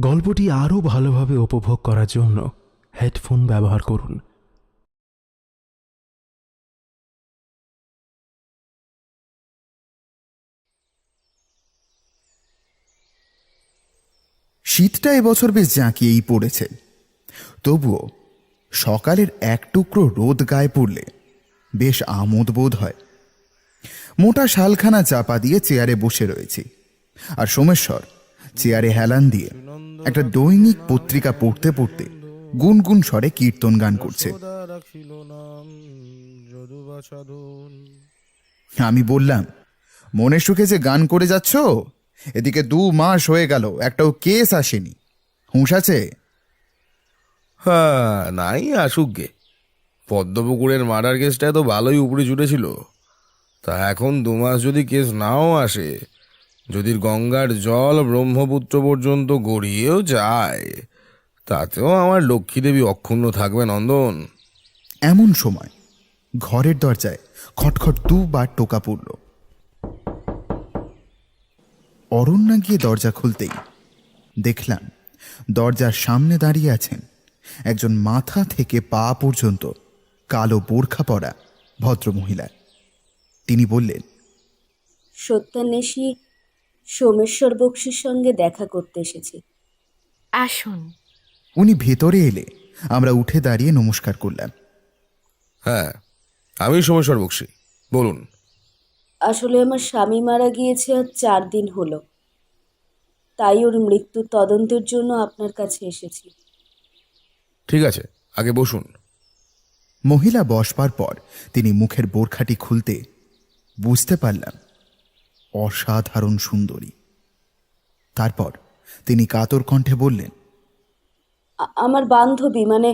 গল্পটি আরও ভালোভাবে উপভোগ করার জন্য হেডফোন ব্যবহার করুন। শীতটা এবছর বেশ জাঁকিয়েই পড়েছে, তবুও সকালের এক টুকরো রোদ গায়ে পড়লে বেশ আমোদ বোধ হয়। মোটা শালখানা চাপা দিয়ে চেয়ারে বসে রয়েছি, আর সোমেশ্বর চেয়ারে হেলান দিয়ে একটা দৈনিক পত্রিকা পড়তে পড়তে গুনগুন স্বরে কীর্তন গান করছে। আমি বললাম, মনের সুখে যে গান করে যাচ্ছ, এদিকে 2 মাস হয়ে গেল, একটাও কেস আসেনি, হুঁশ আছে? হ্যাঁ, নাই আসুক গে। পদ্মপুকুরের মার্ডার কেসটা তো ভালোই উপরে জুটেছিল। তা এখন 2 মাস যদি কেস নাও আসে, যদি গঙ্গার জল ব্রহ্মপুত্র পর্যন্ত গড়িয়েও যায়, তাতেও আমার লক্ষ্মীদেবী অক্ষুণ্ণ থাকবে নন্দন। এমন সময় ঘরের দরজায় খটখট 2 বার টোকা পড়ল। অরণ্যা গিয়ে দরজা খুলতেই দেখলাম দরজার সামনে দাঁড়িয়ে আছেন একজন মাথা থেকে পা পর্যন্ত কালো বোরখা পরা ভদ্রমহিলা। তিনি বললেন, সত্যান্বেষী সোমেশ্বর বক্সির সঙ্গে দেখা করতে এসেছি। আসুন। উনি ভেতরে এলে আমরা উঠে দাঁড়িয়ে নমস্কার করলাম। হ্যাঁ, আমি সোমেশ্বর বক্সী, বলুন। আসলে আমার স্বামী মারা গিয়েছে আজ 4 দিন হলো, তাই ওর মৃত্যুর তদন্তের জন্য আপনার কাছে এসেছি। ঠিক আছে, আগে বসুন। মহিলা বসবার পর তিনি মুখের বোরখাটি খুলতে বুঝতে পারলাম অসাধারণ সুন্দরী। তারপর তিনি কাতর কণ্ঠে বললেন, আমার বান্ধবী মানে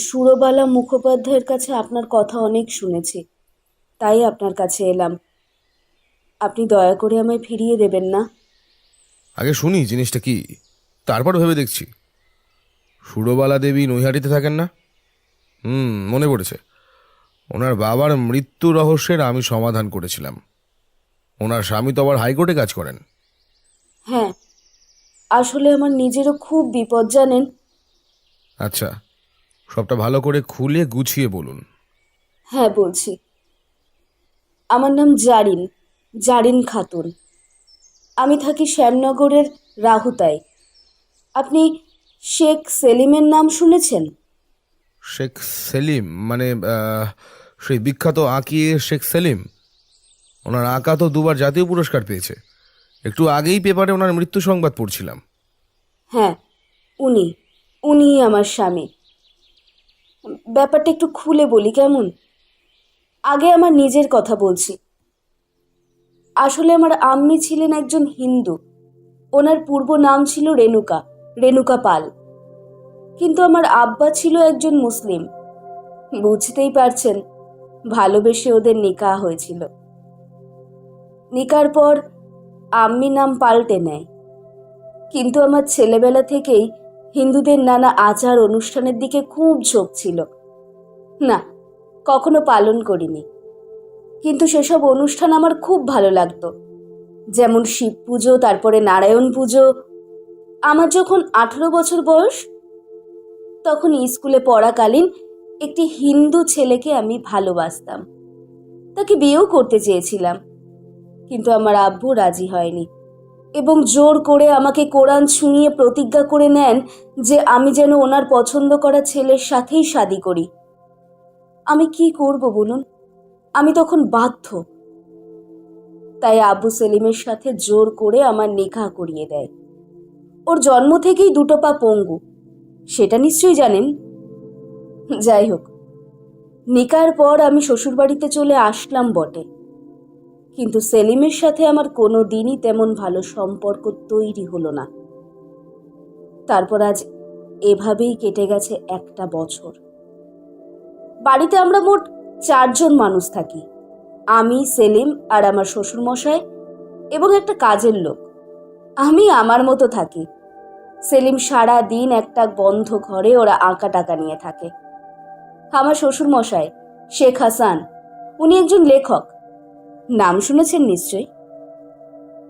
সুরবালা মুখোপাধ্যায়ের কাছে আপনার কথা অনেক শুনেছি, তাই আপনার কাছে এলাম। আপনি দয়া করে আমায় ফিরিয়ে দেবেন না? আগে শুনি জিনিসটা কি, তারপর ভেবে দেখছি। সুরবালা দেবী নৈহাটিতে থাকেন না? মনে পড়েছে। ওনার বাবার মৃত্যু রহস্যের আমি সমাধান করেছিলাম। ওনার স্বামী তো আবার হাইকোর্টে কাজ করেন। হ্যাঁ, আসলে আমার নিজেরও খুব বিপদ, জানেন। আচ্ছা, সবটা ভালো করে খুলে গুছিয়ে বলুন। হ্যাঁ, বলছি। আমার নাম জারিন, জারিন খাতুন। আমি থাকি শ্যামনগরের রাহুতায়। আপনি শেখ সেলিমের নাম শুনেছেন? শেখ সেলিম মানে সেই বিখ্যাত আঁকিয়ে শেখ সেলিম। ওনার আঁকা তো 2বার জাতীয় পুরস্কার পেয়েছে। একটু আগেই পেপারে ওনার মৃত্যু সংবাদ পড়ছিলাম। হ্যাঁ, উনি উনিই আমার স্বামী। ব্যাপারটা একটু খুলে বলি কেমন? আগে আমার নিজের কথা বলছি। আসলে আমার আম্মি ছিলেন একজন হিন্দু। ওনার পূর্ব নাম ছিল রেণুকা, রেণুকা পাল। কিন্তু আমার আব্বা ছিল একজন মুসলিম। বুঝতেই পারছেন, ভালোবেসে ওদের নিকাহ হয়েছিল। নিকার পর আম্মি নাম পাল্টে নেয়। কিন্তু আমার ছেলেবেলা থেকেই হিন্দুদের নানা আচার অনুষ্ঠানের দিকে খুব ঝোঁক ছিল। না, কখনো পালন করিনি, কিন্তু সেসব অনুষ্ঠান আমার খুব ভালো লাগতো। যেমন শিব পুজো, তারপরে নারায়ণ পুজো। আমার যখন 18 বছর বয়স, তখন স্কুলে পড়াকালীন একটি হিন্দু ছেলেকে আমি ভালোবাসতাম। তাকে বিয়েও করতে চেয়েছিলাম, কিন্তু আমার আব্বু রাজি হয়নি এবং জোর করে আমাকে কোরআন ছুঁয়ে প্রতিজ্ঞা করে নেন যে আমি যেন ওনার পছন্দ করা ছেলের সাথেই শাদী করি। আমি কি করব বলুন? আমি তখন বাধ্য। তাই আব্বু সেলিমের সাথে জোর করে আমার নিকাহ করিয়ে দেয়। ওর জন্ম থেকেই 2 পা পঙ্গু, সেটা নিশ্চয়ই জানেন। যাই হোক, নিকার পর আমি শ্বশুরবাড়িতে চলে আসলাম বটে, কিন্তু সেলিমের সাথে আমার কোনো দিনই তেমন ভালো সম্পর্ক তৈরি হলো না। তারপর আজ এভাবেই কেটে গেছে 1টা বছর। বাড়িতে আমরা মোট 4 জন মানুষ থাকি। আমি, সেলিম আর আমার শ্বশুরমশাই এবং একটা কাজের লোক। আমি আমার মতো থাকি। সেলিম সারা দিন একটা বন্ধ ঘরে ওরা আঁকা টাকা নিয়ে থাকে। আমার শ্বশুরমশাই শেখ হাসান, উনি একজন লেখক। নাম শুনেছেন নিশ্চয়ই।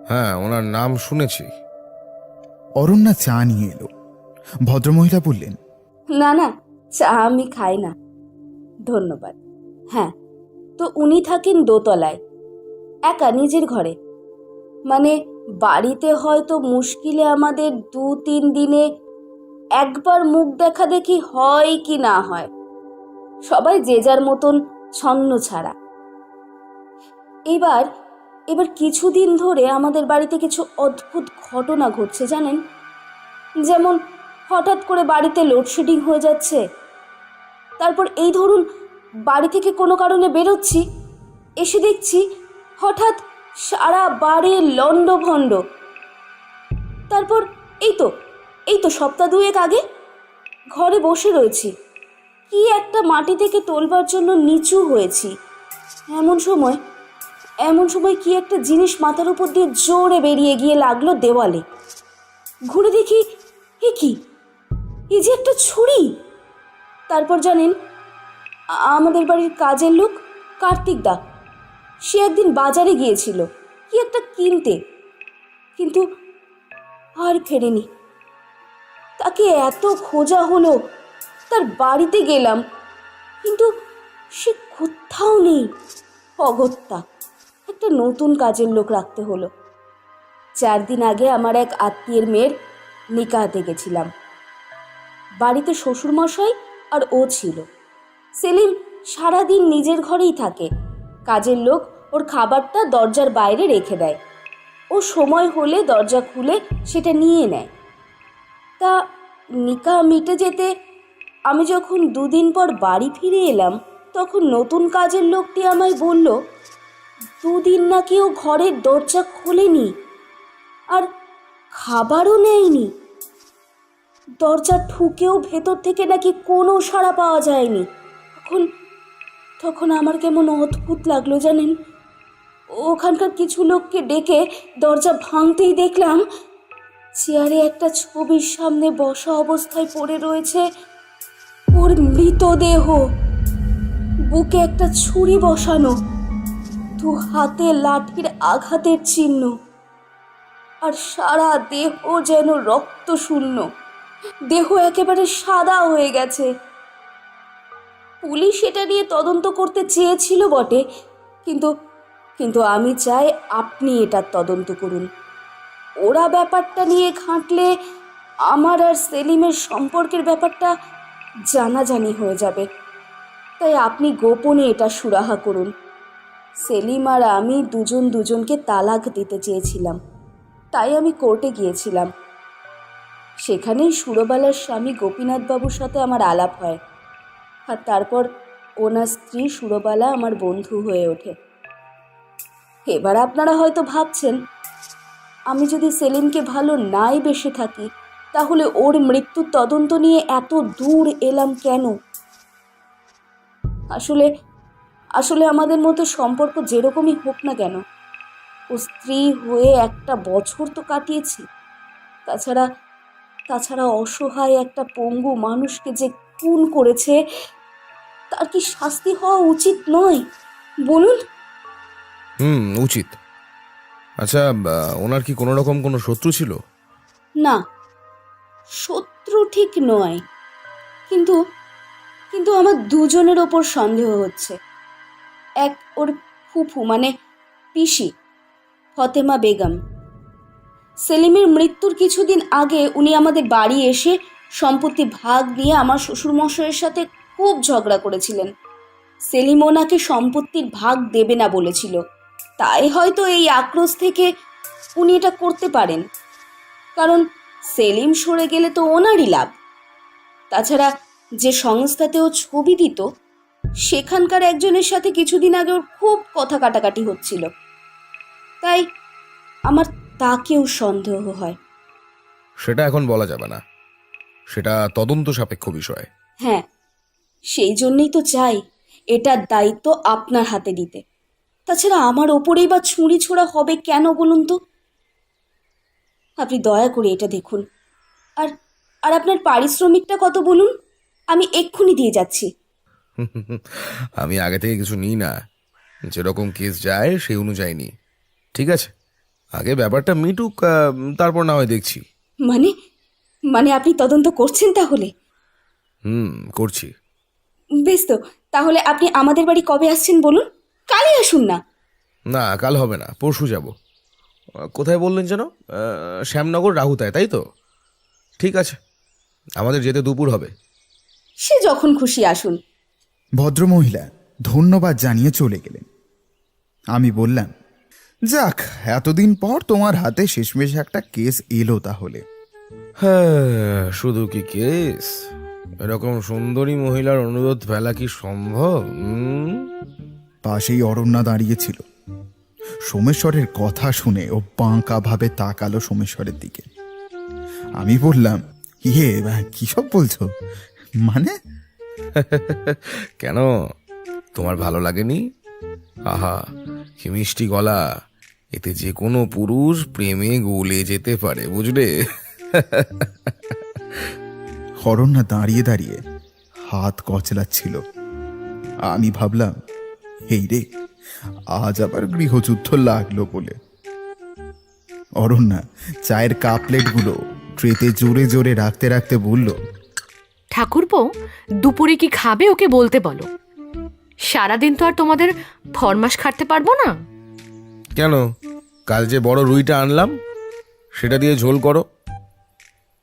হ্যাঁ, ওনার নাম শুনেছি। অরণ্যা চা নিয়ে এলো। ভদ্রমহিলা বললেন, না না, চা আমি খাই না, ধন্যবাদ। হ্যাঁ, তো উনি থাকেন দোতলায়, একা নিজের ঘরে। মানে বাড়িতে হয়তো মুশকিলে আমাদের 2-3 দিনে একবার মুখ দেখা দেখি হয় কি না হয়, সবাই যে যার মতন ছন্ন ছাড়া। এবার এবার কিছুদিন ধরে আমাদের বাড়িতে কিছু অদ্ভুত ঘটনা ঘটছে জানেন। যেমন হঠাৎ করে বাড়িতে লোডশেডিং হয়ে যাচ্ছে, তারপর এই ধরুন বাড়ি থেকে কোনো কারণে বেরোচ্ছি, এসে দেখছি হঠাৎ সারা বাড়ি লণ্ডভণ্ড। তারপর এই তো সপ্তাহ 2 আগে ঘরে বসে রয়েছি, কি একটা মাটি থেকে তোলবার জন্য নিচু হয়েছি, এমন সময় কি একটা জিনিস মাথার উপর দিয়ে জোরে বেরিয়ে গিয়ে লাগলো দেওয়ালে। ঘুরে দেখি, এ কি, এই যে একটা ছুরি। তারপর জানেন, আমাদের বাড়ির কাজের লোক কার্তিক দা, সে একদিন বাজারে গিয়েছিল কি একটা কিনতে, কিন্তু আর ফেরেনি। তাকে এত খোঁজা হলো, তার বাড়িতে গেলাম, কিন্তু সে কোথাও নেই। অগত্যা একটা নতুন কাজের লোক রাখতে হলো। 4 দিন আগে আমার এক আত্মীয়ের মেয়ের নিকাহতে গেছিলাম। বাড়িতে শ্বশুরমশাই আর ও ছিল। সেলিম সারাদিন নিজের ঘরেই থাকে, কাজের লোক ওর খাবারটা দরজার বাইরে রেখে দেয়, ও সময় হলে দরজা খুলে সেটা নিয়ে নেয়। তা নিকাহ মিটে যেতে আমি যখন 2 দিন পর বাড়ি ফিরে এলাম, তখন নতুন কাজের লোকটি আমায় বলল 2 দিন নাকি ও ঘরের দরজা খোলেনি আর খাবারও নেয়নি। দরজা ঠুকেও ভেতর থেকে নাকি কোনো সাড়া পাওয়া যায়নি। তখন তখন আমার কেমন অদ্ভুত লাগলো জানেন। ওখানকার কিছু লোককে ডেকে দরজা ভাঙতেই দেখলাম চেয়ারে একটা ছবির সামনে বসা অবস্থায় পড়ে রয়েছে ওর মৃতদেহ, বুকে একটা ছুরি বসানো, 2 হাতে লাঠির আঘাতের চিহ্ন, আর সারা দেহ যেন রক্ত শূন্য, দেহ একেবারে সাদা হয়ে গেছে। পুলিশ এটা নিয়ে তদন্ত করতে চেয়েছিল বটে, কিন্তু কিন্তু আমি চাই আপনি এটার তদন্ত করুন। ওরা ব্যাপারটা নিয়ে ঘাঁটলে আমার আর সেলিমের সম্পর্কের ব্যাপারটা জানাজানি হয়ে যাবে, তাই আপনি গোপনে এটা সুরাহা করুন। সেলিম আর আমি দুজনকে তালাক দিতে চেয়েছিলাম, তাই আমি কোর্টে গিয়েছিলাম। সেখানেই সুরবালার স্বামী গোপীনাথবাবুর সাথে আমার আলাপ হয়, আর তারপর ওনার স্ত্রী সুরবালা আমার বন্ধু হয়ে ওঠে। এবার আপনারা হয়তো ভাবছেন, আমি যদি সেলিমকে ভালো নাই বেসে থাকি, তাহলে ওর মৃত্যুর তদন্ত নিয়ে এত দূর এলাম কেন? আসলে আমাদের মতো সম্পর্ক যেরকমই হোক না কেন, ও স্ত্রী হয়ে 1 বছর তো কাটিয়েছি। তাছাড়া অসহায় একটা পঙ্গু মানুষকে যে খুন করেছে, তার কি শাস্তি হওয়া উচিত নয় বলুন? উচিত। আচ্ছা, ওনার কি কোনো রকম কোনো শত্রু ছিল? না, শত্রু ঠিক নয়, কিন্তু কিন্তু আমার দুজনের ওপর সন্দেহ হচ্ছে। এক ওর ফুফু মানে পিসি ফতেমা বেগম। সেলিমের মৃত্যুর কিছুদিন আগে উনি আমাদের বাড়ি এসে সম্পত্তি ভাগ নিয়ে আমার শ্বশুরমশাইয়ের সাথে খুব ঝগড়া করেছিলেন। সেলিম ওনাকে সম্পত্তির ভাগ দেবে না বলেছিল, তাই হয়তো এই আক্রোশ থেকে উনি এটা করতে পারেন, কারণ সেলিম সরে গেলে তো ওনারই লাভ। তাছাড়া যে সংস্থাতেও ছবি দিত, সেখানকার একজনের সাথে কিছুদিন আগে ওর খুব কথা কাটাকাটি হচ্ছিল, তাই আমার তাকেও সন্দেহ হয়। সেটা এখন বলা যাবে না, সেটা তদন্ত সাপেক্ষ বিষয়। হ্যাঁ, সেই জন্যই তো চাই এটার দায়িত্ব আপনার হাতে দিতে। তাছাড়া আমার ওপরেই বা ছুরি ছোড়া হবে কেন বলুন তো? আপনি দয়া করে এটা দেখুন। আর আর আপনার পারিশ্রমিকটা কত বলুন, আমি এক্ষুনি দিয়ে যাচ্ছি। আমি আগে থেকে কিছু নিই না, যেরকম কেস যায় সেই অনুযায়ী নিই। ঠিক আছে, আগে ব্যাপারটা মিটুক, তারপর না হয় দেখছি। মানে মানে আপনি তদন্ত করছেন তাহলে? করছি। বেশ তো, তাহলে আপনি আমাদের বাড়ি কবে আসছেন বলুন? কালই আসুন না। না, কাল হবে না, পরশু যাব। কোথায় বললেন যেন? শ্যামনগর রাহুতায়, তাই তো? ঠিক আছে, আমাদের যেতে দুপুর হবে। সে যখন খুশি আসুন। ভদ্রমহিলা ধন্যবাদ জানিয়ে চলে গেলেন। আমি বললাম, যাক, এতদিন পর তোমার হাতে শেষমেশ একটা কেস এলো তাহলে। হ্যাঁ, শুধু কি কেস, এরকম সুন্দরী মহিলার অনুরোধ ফেলা কি সম্ভব? পাশেই অরণ্যা দাঁড়িয়েছিল। সোমেশ্বরের কথা শুনে ও বাঁকা ভাবে তাকালো সোমেশ্বরের দিকে। আমি বললাম, ইয়ে, কি সব বলছো? মানে? কেন, তোমার ভালো লাগেনি? আহা, কি মিষ্টি গলা, এতে যে কোনো পুরুষ প্রেমে গলে যেতে পারে, বুঝলে? অরণ্যা দাঁড়িয়ে দাঁড়িয়ে হাত কচলাচ্ছিল। আমি ভাবলাম, এই রে, আজ আবার গৃহযুদ্ধ লাগলো বলে। অরণ্যা চায়ের কাপ প্লেটগুলো ট্রেতে জোরে জোরে রাখতে রাখতে বলল, ঠাকুরপো, দুপুরে কি খাবে ওকে বলতে বলো। সারাদিন তো আর তোমাদের ফরমাস খাটতে পারবো না। কেন, কাল যে বড় রুইটা আনলাম সেটা দিয়ে ঝোল করো।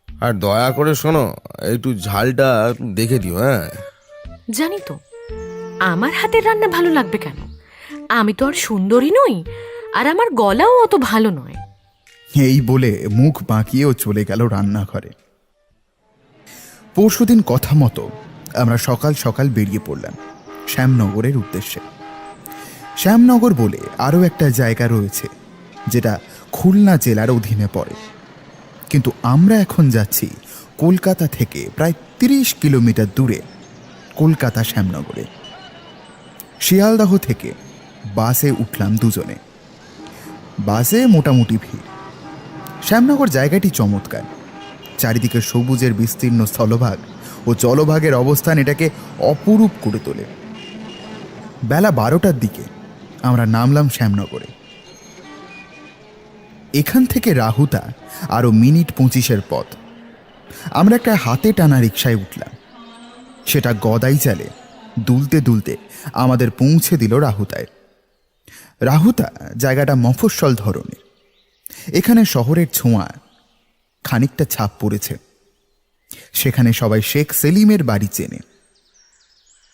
আর দয়া করে শোনো, একটু ঝালটা দেখে দিও। হ্যাঁ, জানি তো, আমার হাতের রান্না ভালো লাগবে কেন? আমি তো আর সুন্দরী নই, আর আমার গলাও অত ভালো নয়। এই বলে মুখ বাঁকিয়েও চলে গেল রান্নাঘরে। পরশুদিন কথা মতো আমরা সকাল সকাল বেরিয়ে পড়লাম শ্যামনগরের উদ্দেশ্যে। শ্যামনগর বলে আরও একটা জায়গা রয়েছে যেটা খুলনা জেলার অধীনে পড়ে, কিন্তু আমরা এখন যাচ্ছি কলকাতা থেকে প্রায় 30 কিলোমিটার দূরে কলকাতা শ্যামনগরে। শিয়ালদহ থেকে বাসে উঠলাম দুজনে। বাসে মোটামুটি ভিড়। শ্যামনগর জায়গাটি চমৎকার। চারিদিকে সবুজের বিস্তীর্ণ স্থলভাগ ও জলভাগের অবস্থান এটাকে অপরূপ করে তোলে। বেলা 12টার দিকে আমরা নামলাম শ্যামনগরে। এখান থেকে রাহুতা আরও মিনিট 25-এর পথ। আমরা একটা হাতে টানা রিকশায় উঠলাম। সেটা গদাই চালে দুলতে দুলতে আমাদের পৌঁছে দিল রাহুতায়। রাহুতা জায়গাটা মফস্বল ধরনের। এখানে শহরের ছোঁয়া খানিকটা ছাপ পড়েছে। সেখানে সবাই শেখ সেলিমের বাড়ি চেনে,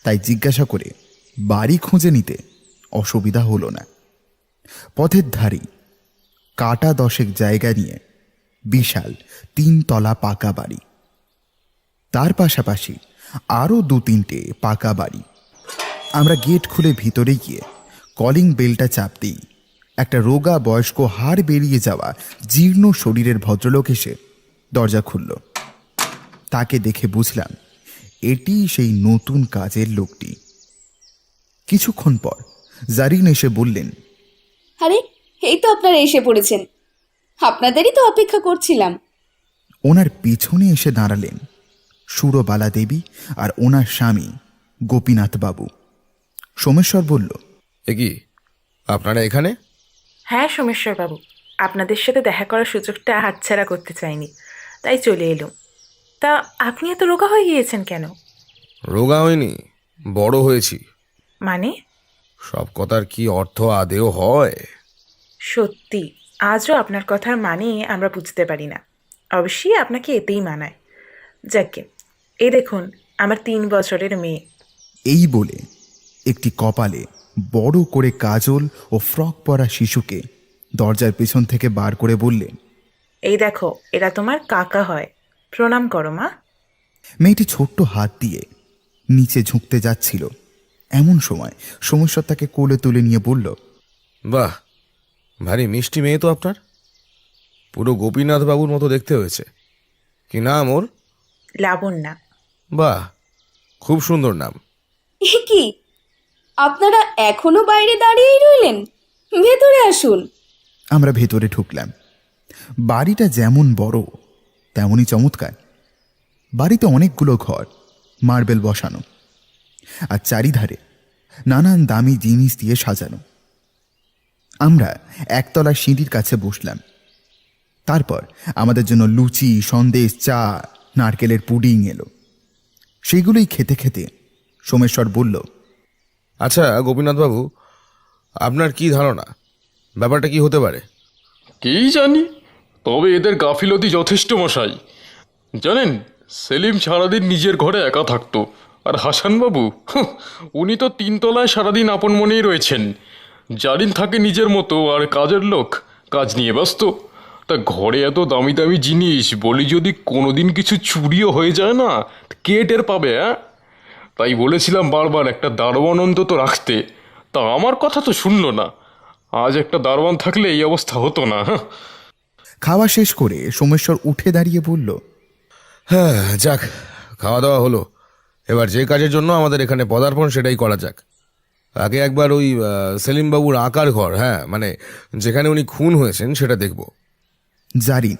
তাই জিজ্ঞাসা করে বাড়ি খুঁজে নিতে অসুবিধা হলো না। পথের ধারেই কাটা 10 জায়গা নিয়ে বিশাল 3 তলা পাকা বাড়ি, তার পাশাপাশি আরও 2-3টে পাকা বাড়ি। আমরা গেট খুলে ভিতরে গিয়ে কলিং বেলটা চাপতেই একটা রোগা বয়স্ক হাড় বেরিয়ে যাওয়া জীর্ণ শরীরের ভদ্রলোক এসে দরজা খুলল। তাকে দেখে বুঝলাম এটি সেই নতুন কাজের লোকটি। কিছুক্ষণ পর জারিন এসে বললেন, আরে, এই তো আপনারা এসে পড়েছেন। আপনাদেরই তো অপেক্ষা করছিলাম। ওনার পিছনে এসে দাঁড়ালেন সুরবালা দেবী আর ওনার স্বামী গোপীনাথ বাবু। সোমেশ্বর বলল, এ কি, আপনারা এখানে? হ্যাঁ সোমেশ্বর বাবু, আপনাদের সাথে দেখা করার সুযোগটা হাতছাড়া করতে চাইনি, তাই চলে এলুম। তা আপনি এত রোগা হয়ে গিয়েছেন কেন? রোগা হয়নি, বড় হয়েছি। মানে? সব কথার কি অর্থ আদেও হয়? সত্যি আজও আপনার কথার মানে আমরা বুঝতে পারি না। অবশ্যই আপনাকে এতেই মানায়। যাকে, এ দেখুন আমার 3 বছরের মেয়ে। এই বলে একটি কপালে বড় করে কাজল ও ফ্রক পরা শিশুকে দরজার পেছন থেকে বার করে বললেন, এই দেখো, এরা তোমার কাকা হয়, প্রণাম করো মা। মেয়েটি ছোট্ট হাত দিয়ে নিচে ঝুঁকতে যাচ্ছিল। এমন সময় সোমেশ্বর তাকে কোলে তুলে নিয়ে বলল, বাহ, ভারী মিষ্টি মেয়ে তো আপনার। পুরো গোপীনাথ বাবুর মতো দেখতে হয়েছে। কি নাম ওর? লাবণ্যা। বাহ, খুব সুন্দর নাম। এ কি, আপনারা এখনো বাইরে দাঁড়িয়েই রইলেন? ভেতরে আসুন। আমরা ভেতরে ঢুকলাম। বাড়িটা যেমন বড় তেমনই চমৎকার। বাড়িতে অনেকগুলো ঘর, মার্বেল বসানো, আর চারিধারে নানান দামি জিনিস দিয়ে সাজানো। আমরা একতলা সিঁড়ির কাছে বসলাম। তারপর আমাদের জন্য লুচি, সন্দেশ, চা, নারকেলের পুডিং এলো। সেগুলোই খেতে খেতে সোমেশ্বর বলল, আচ্ছা গোপীনাথবাবু, আপনার কি ধারণা ব্যাপারটা কি হতে পারে? কি জানি, তবে এদের গাফিলতি যথেষ্ট মশাই। জানেন, সেলিম সারাদিন নিজের ঘরে একা থাকতো, আর হাসানবাবু উনি তো 3 তলায় সারাদিন আপন মনেই রয়েছেন। জারিন থাকে নিজের মতো, আর কাজের লোক কাজ নিয়ে ব্যস্ত। তা ঘরে এত দামি দামি জিনিস, বলি যদি কোনোদিন কিছু চুরিও হয়ে যায় না, কে টের পাবে? তাই বলেছিলাম বারবার একটা দারোয়ান অন্তত রাখতে, তা আমার কথা তো শুনলো না। আজ একটা দারোয়ান থাকলে এই অবস্থা হতো না। খাওয়া শেষ করে সোমেশ্বর উঠে দাঁড়িয়ে বলল, হ্যাঁ, যাক, খাওয়া দাওয়া হলো। এবার যে কাজের জন্য আমাদের এখানে পদার্পণ সেটাই করা যাক। আগে একবার ওই সেলিমবাবুর আঁকার ঘর, হ্যাঁ মানে যেখানে উনি খুন হয়েছেন, সেটা দেখব। জারিন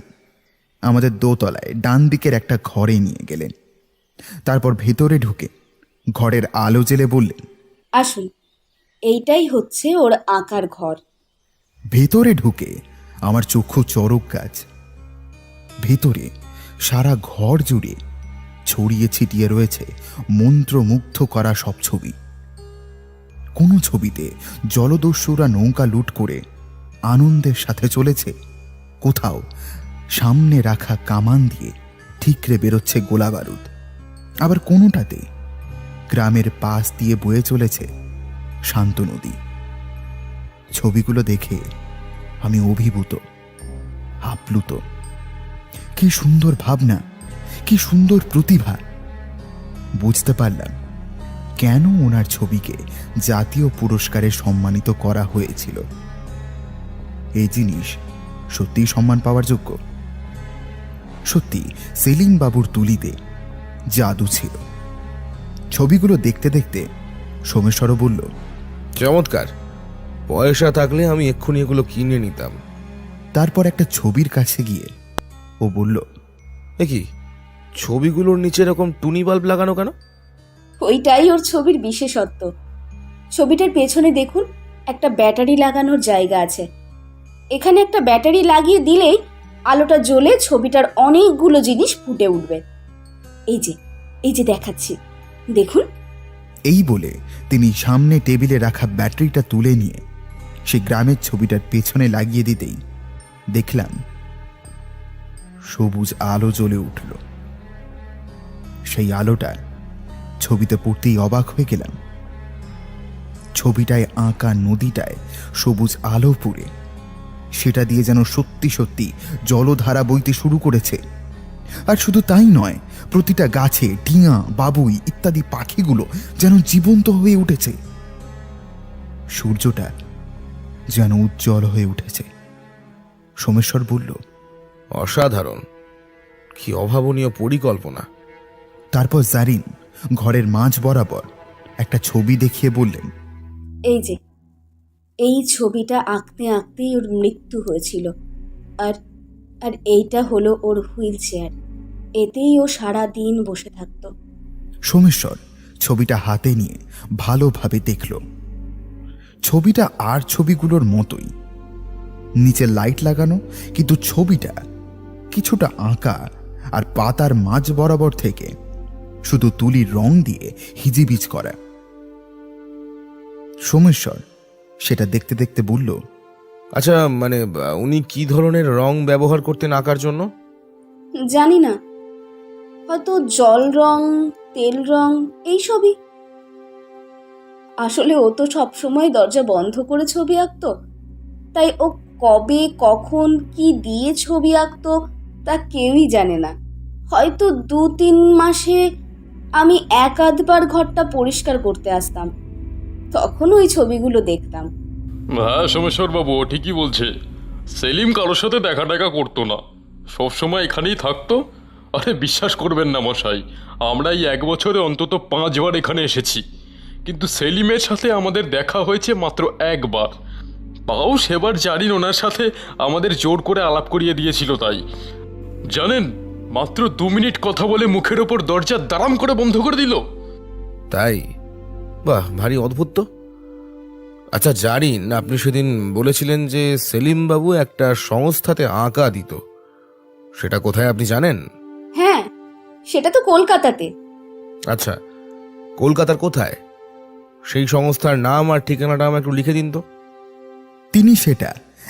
আমাদের দোতলায় ডান দিকের একটা ঘরে নিয়ে গেলেন। তারপর ভেতরে ঢুকে ঘরের আলো জ্বেলে বললেন, আসুন, এইটাই হচ্ছে ওর আঁকার ঘর। ভেতরে ঢুকে আমার চক্ষু চড়ক গাছ। ভেতরে সারা ঘর জুড়ে ছড়িয়ে ছিটিয়ে রয়েছে মন্ত্রমুগ্ধ করা সব ছবি। কোনো ছবিতে জলদস্যুরা নৌকা লুট করে আনন্দের সাথে চলেছে, কোথাও সামনে রাখা কামান দিয়ে ঠিকরে বেরোচ্ছে গোলা বারুদ, আবার কোনোটাতে গ্রামের পাশ দিয়ে বয়ে চলেছে শান্ত নদী। ছবিগুলো দেখে আমি অভিভূত, আপ্লুত। কি সুন্দর ভাবনা, কি সুন্দর প্রতিভা! বুঝতে পারলাম কেন ওনার ছবিকে জাতীয় পুরস্কারে সম্মানিত করা হয়েছিল। এই জিনিস সত্যিই সম্মান পাওয়ার যোগ্য। সত্যি সেলিম বাবুর তুলিতে জাদু ছিল। ছবিগুলো দেখতে দেখতে সোমেশ্বরও বলল, চমৎকার, পয়সা থাকলে আমি এক্ষুনি এগুলো কিনে নিতাম। তারপর একটা ছবির কাছে গিয়ে ও বলল, এ কি, ছবিগুলোর নিচে এরকম টুনি বাল্ব লাগানো কেন? ওইটাই ওর ছবির বিশেষত্ব। ছবিটার পেছনে দেখুন, একটা ব্যাটারি লাগানোর জায়গা আছে। এখানে একটা ব্যাটারি লাগিয়ে দিলেই আলোটা জ্বলে ছবিটার অনেকগুলো জিনিস ফুটে উঠবে। এই যে দেখাচ্ছি, দেখুন। এই বলে তিনি সামনে টেবিলে রাখা ব্যাটারিটা তুলে নিয়ে সে গ্রামের ছবিটার পেছনে লাগিয়ে দিতেই দেখলাম সবুজ আলো জ্বলে উঠল। সেই আলোটা ছবিতে পড়তেই অবাক হয়ে গেলাম। ছবিটায় আঁকা নদীটায় সবুজ আলো পুড়ে সেটা দিয়ে যেন সত্যি সত্যি জলধারা বইতে শুরু করেছে। আর শুধু তাই নয়, প্রতিটা গাছে টিয়া, বাবুই ইত্যাদি পাখিগুলো যেন জীবন্ত হয়ে উঠেছে। সূর্যটা যেন উজ্জ্বল হয়ে উঠেছে। সোমেশ্বর বলল, অসাধারণ, কি অভাবনীয় পরিকল্পনা। তারপর জারিন ঘরের মাঝ বরাবর একটা ছবি দেখিয়ে বললেন, এই ছবিটা আঁকতে আঁকতেই ওর মৃত্যু হয়েছিল। আর আর এইটা হলো ওর হুইল চেয়ার। এতেই ও সারা দিন বসে থাকতো। সোমেশ্বর ছবিটা হাতে নিয়ে ভালোভাবে দেখল। ছবিটা আর ছবিগুলোর মতোই, নিচে লাইট লাগানো, কিন্তু ছবিটা কিছুটা আঁকা, আর পাতার মাঝ বরাবর থেকে শুধু তুলির রং দিয়ে হিজিবিজ করা। সোমেশ্বর সেটা দেখতে দেখতে বলল, আচ্ছা মানে উনি কি ধরনের রং ব্যবহার করতেন আঁকার জন্য? জানি না, হয়তো জল রং, তেল রং, এইসবই। আসলে ও তো সবসময় দরজা বন্ধ করে ছবি আঁকতো, তাই ও কবে কখন কি দিয়ে ছবি আঁকতো তা কেউই জানে না। হয়তো 2-3 মাসে আমি এক আধবার ঘরটা পরিষ্কার করতে আসতাম, তখন ওই ছবিগুলো দেখতাম। হ্যাঁ সোমেশ্বরবাবু, ও ঠিকই বলছে। সেলিম কারোর সাথে দেখা টাকা করতো না, সবসময় এখানেই থাকতো। আরে বিশ্বাস করবেন না মশাই, আমরা এই 1 বছরে অন্তত 5 বার এখানে এসেছি, কিন্তু সেলিমের সাথে আমাদের দেখা হয়েছে মাত্র 1 বার। তাও সেবার জারিন ওনার সাথে আমাদের জোর করে আলাপ করিয়ে দিয়েছিল। তাই জানেন, মাত্র 2 মিনিট কথা বলে মুখের ওপর দরজা দাঁড়াম করে বন্ধ করে দিল। তাই? বাহ, ভারী অদ্ভুত তো। আচ্ছা জারিন, আপনি সেদিন বলেছিলেন যে সেলিম বাবু একটা সংস্থাতে আঁকা দিত, সেটা কোথায় আপনি জানেন? হ্যাঁ, সেটা তো কলকাতাতে। আচ্ছা, কলকাতার কোথায়? সেই সংস্থার নাম আর ঠিকানাটা আমার একটু লিখে দিন তো। তিনি সেটা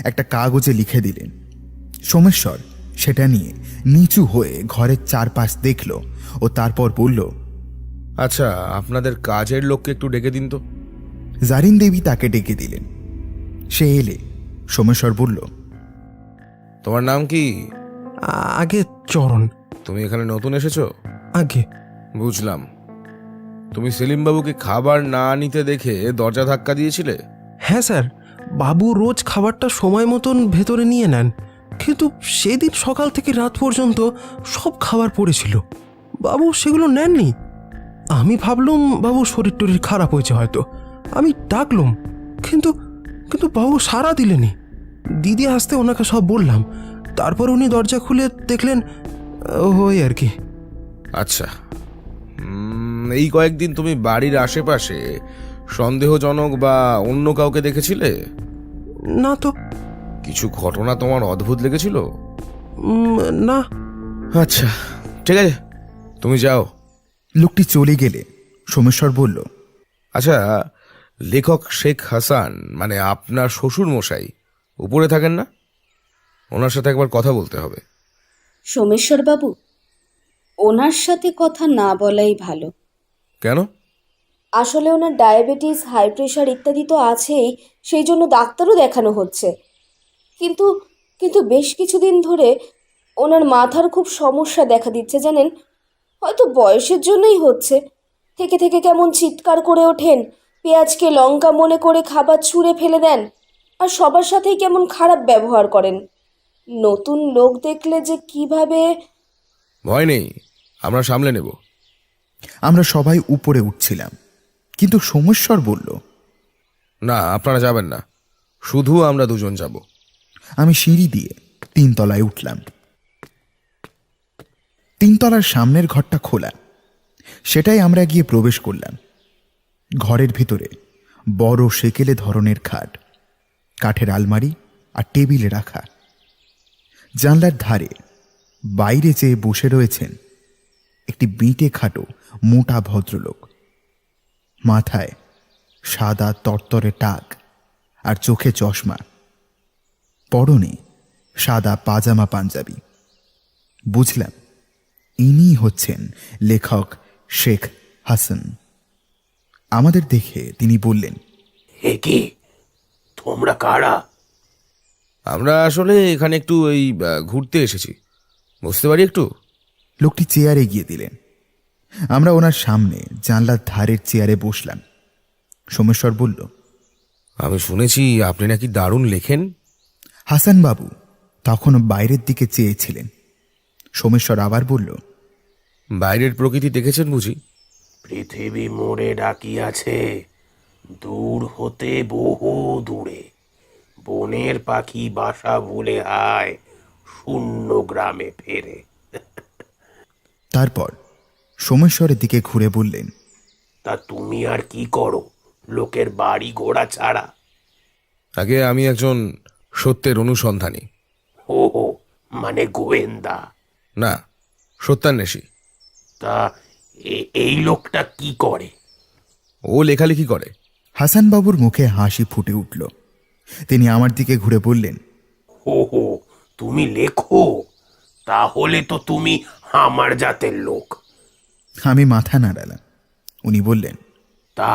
একটা কাগজে লিখে দিলেন। সোমেশ্বর সেটা নিয়ে নিচু হয়ে ঘরের চারপাশ দেখল ও তারপর বলল, আচ্ছা, আপনাদের কাজের লোককে একটু ডেকে দিন তো। জারিন দেবী তাকে ডেকে দিলেন। সে এলে সোমেশ্বর বলল, তোমার নাম কি? আগে চরণ। তুমি এখানে নতুন এসেছো? আগে বুঝলাম। তুমি সেলিম বাবুকে খাবার না নিতে দেখে দরজা ধাক্কা দিয়েছিলে? হ্যাঁ স্যার, বাবু রোজ খাবারটা সময় মতন ভেতরে নিয়ে নেন, কিন্তু সেদিন সকাল থেকে রাত পর্যন্ত সব খাবার পড়েছিল, বাবু সেগুলো নেননি। আমি ভাবলাম বাবু শরীর টরীর খারাপ হয়েছে হয়তো, আমি ডাকলাম, কিন্তু কিন্তু বাবু সাড়া দিলেনি। দিদি আসতে ওনাকে সব বললাম, তারপর উনি দরজা খুলে দেখলেন ওই আর কি। আচ্ছা, এই কয়েকদিন তুমি বাড়ির আশেপাশে সন্দেহজনক বা অন্য কাউকে দেখেছিলে? না তো। কিছু ঘটনা তোমার অদ্ভুত লেগেছিল? না। আচ্ছা, ঠিক আছে, তুমি যাও। লোকটি চলে গেলে সোমেশ্বর বলল, আচ্ছা, লেখক শেখ হাসান মানে আপনার শ্বশুর মশাই উপরে থাকেন না? ওনার সাথে একবার কথা বলতে হবে। সোমেশ্বর বাবু, ওনার সাথে কথা না বলাই ভালো। কেন? আসলে ওনার ডায়াবেটিস, হাই প্রেশার ইত্যাদি তো আছেই, সেই জন্য ডাক্তারও দেখানো হচ্ছে। কিন্তু কিন্তু বেশ কিছুদিন ধরে ওনার মাথার খুব সমস্যা দেখা দিচ্ছে জানেন। হয়তো বয়সের জন্যই হচ্ছে। থেকে থেকে কেমন চিৎকার করে ওঠেন, পেঁয়াজকে লঙ্কা মনে করে খাবার ছুঁড়ে ফেলে দেন, আর সবার সাথেই কেমন খারাপ ব্যবহার করেন। নতুন লোক দেখলে যে কিভাবে। ভয় নেই, আমরা সামলে নেব। আমরা সবাই উপরে উঠছিলাম, কিন্তু সোমেশ্বর বলল, না, আপনারা যাবেন না, শুধু আমরা দুজন যাব। আমি সিঁড়ি দিয়ে 3 তলায় উঠলাম। 3 তলার সামনের ঘরটা খোলা, সেটাই আমরা গিয়ে প্রবেশ করলাম। ঘরের ভিতরে বড় সেকেলে ধরনের খাট, কাঠের আলমারি আর টেবিলে রাখা। জানলার ধারে বাইরে চেয়ে বসে রয়েছেন একটি বিটে খাটো মোটা ভদ্রলোক। মাথায় সাদা তরতরে টাক আর চোখে চশমা, পরনে সাদা পাজামা পাঞ্জাবি। বুঝলাম ইনি হচ্ছেন লেখক শেখ হাসান। আমাদের দেখে তিনি বললেন, এ কি, তোমরা কারা? আমরা আসলে এখানে একটু ঘুরতে এসেছি, বুঝতে পারি একটু। লোকটি চেয়ারে গিয়ে দিলেন। আমরা ওনার সামনে জানলার ধারের চেয়ারে বসলাম। সোমেশ্বর বলল, আমি শুনেছি আপনি নাকি দারুণ লেখেন। হাসান বাবু তখন বাইরের দিকে চেয়েছিলেন। সোমেশ্বর আবার বলল, বাইরের প্রকৃতি দেখেছেন বুঝি? পৃথিবী মোড়ে ডাকিয়াছে, দূর হতে বহু দূরে। বনের পাখি বাসা ভুলে হায়, শূন্য গ্রামে ফেরে। তারপর সোমেশ্বরের দিকে ঘুরে বললেন, তা তুমি আর কি করো লোকের বাড়ি ঘোড়া ছাড়া? আগে আমি একজন সত্যের অনুসন্ধানী। ও হো, মানে গোয়েন্দা? না, সত্যান্বেষী। তা এই লোকটা কি করে? ও লেখালেখি করে। হাসান বাবুর মুখে হাসি ফুটে উঠল। তিনি আমার দিকে ঘুরে বললেন, হো হো, তুমি লেখো? তাহলে তো তুমি আমার জাতের লোক। আমি মাথা নাড়ালাম। উনি বললেন, তা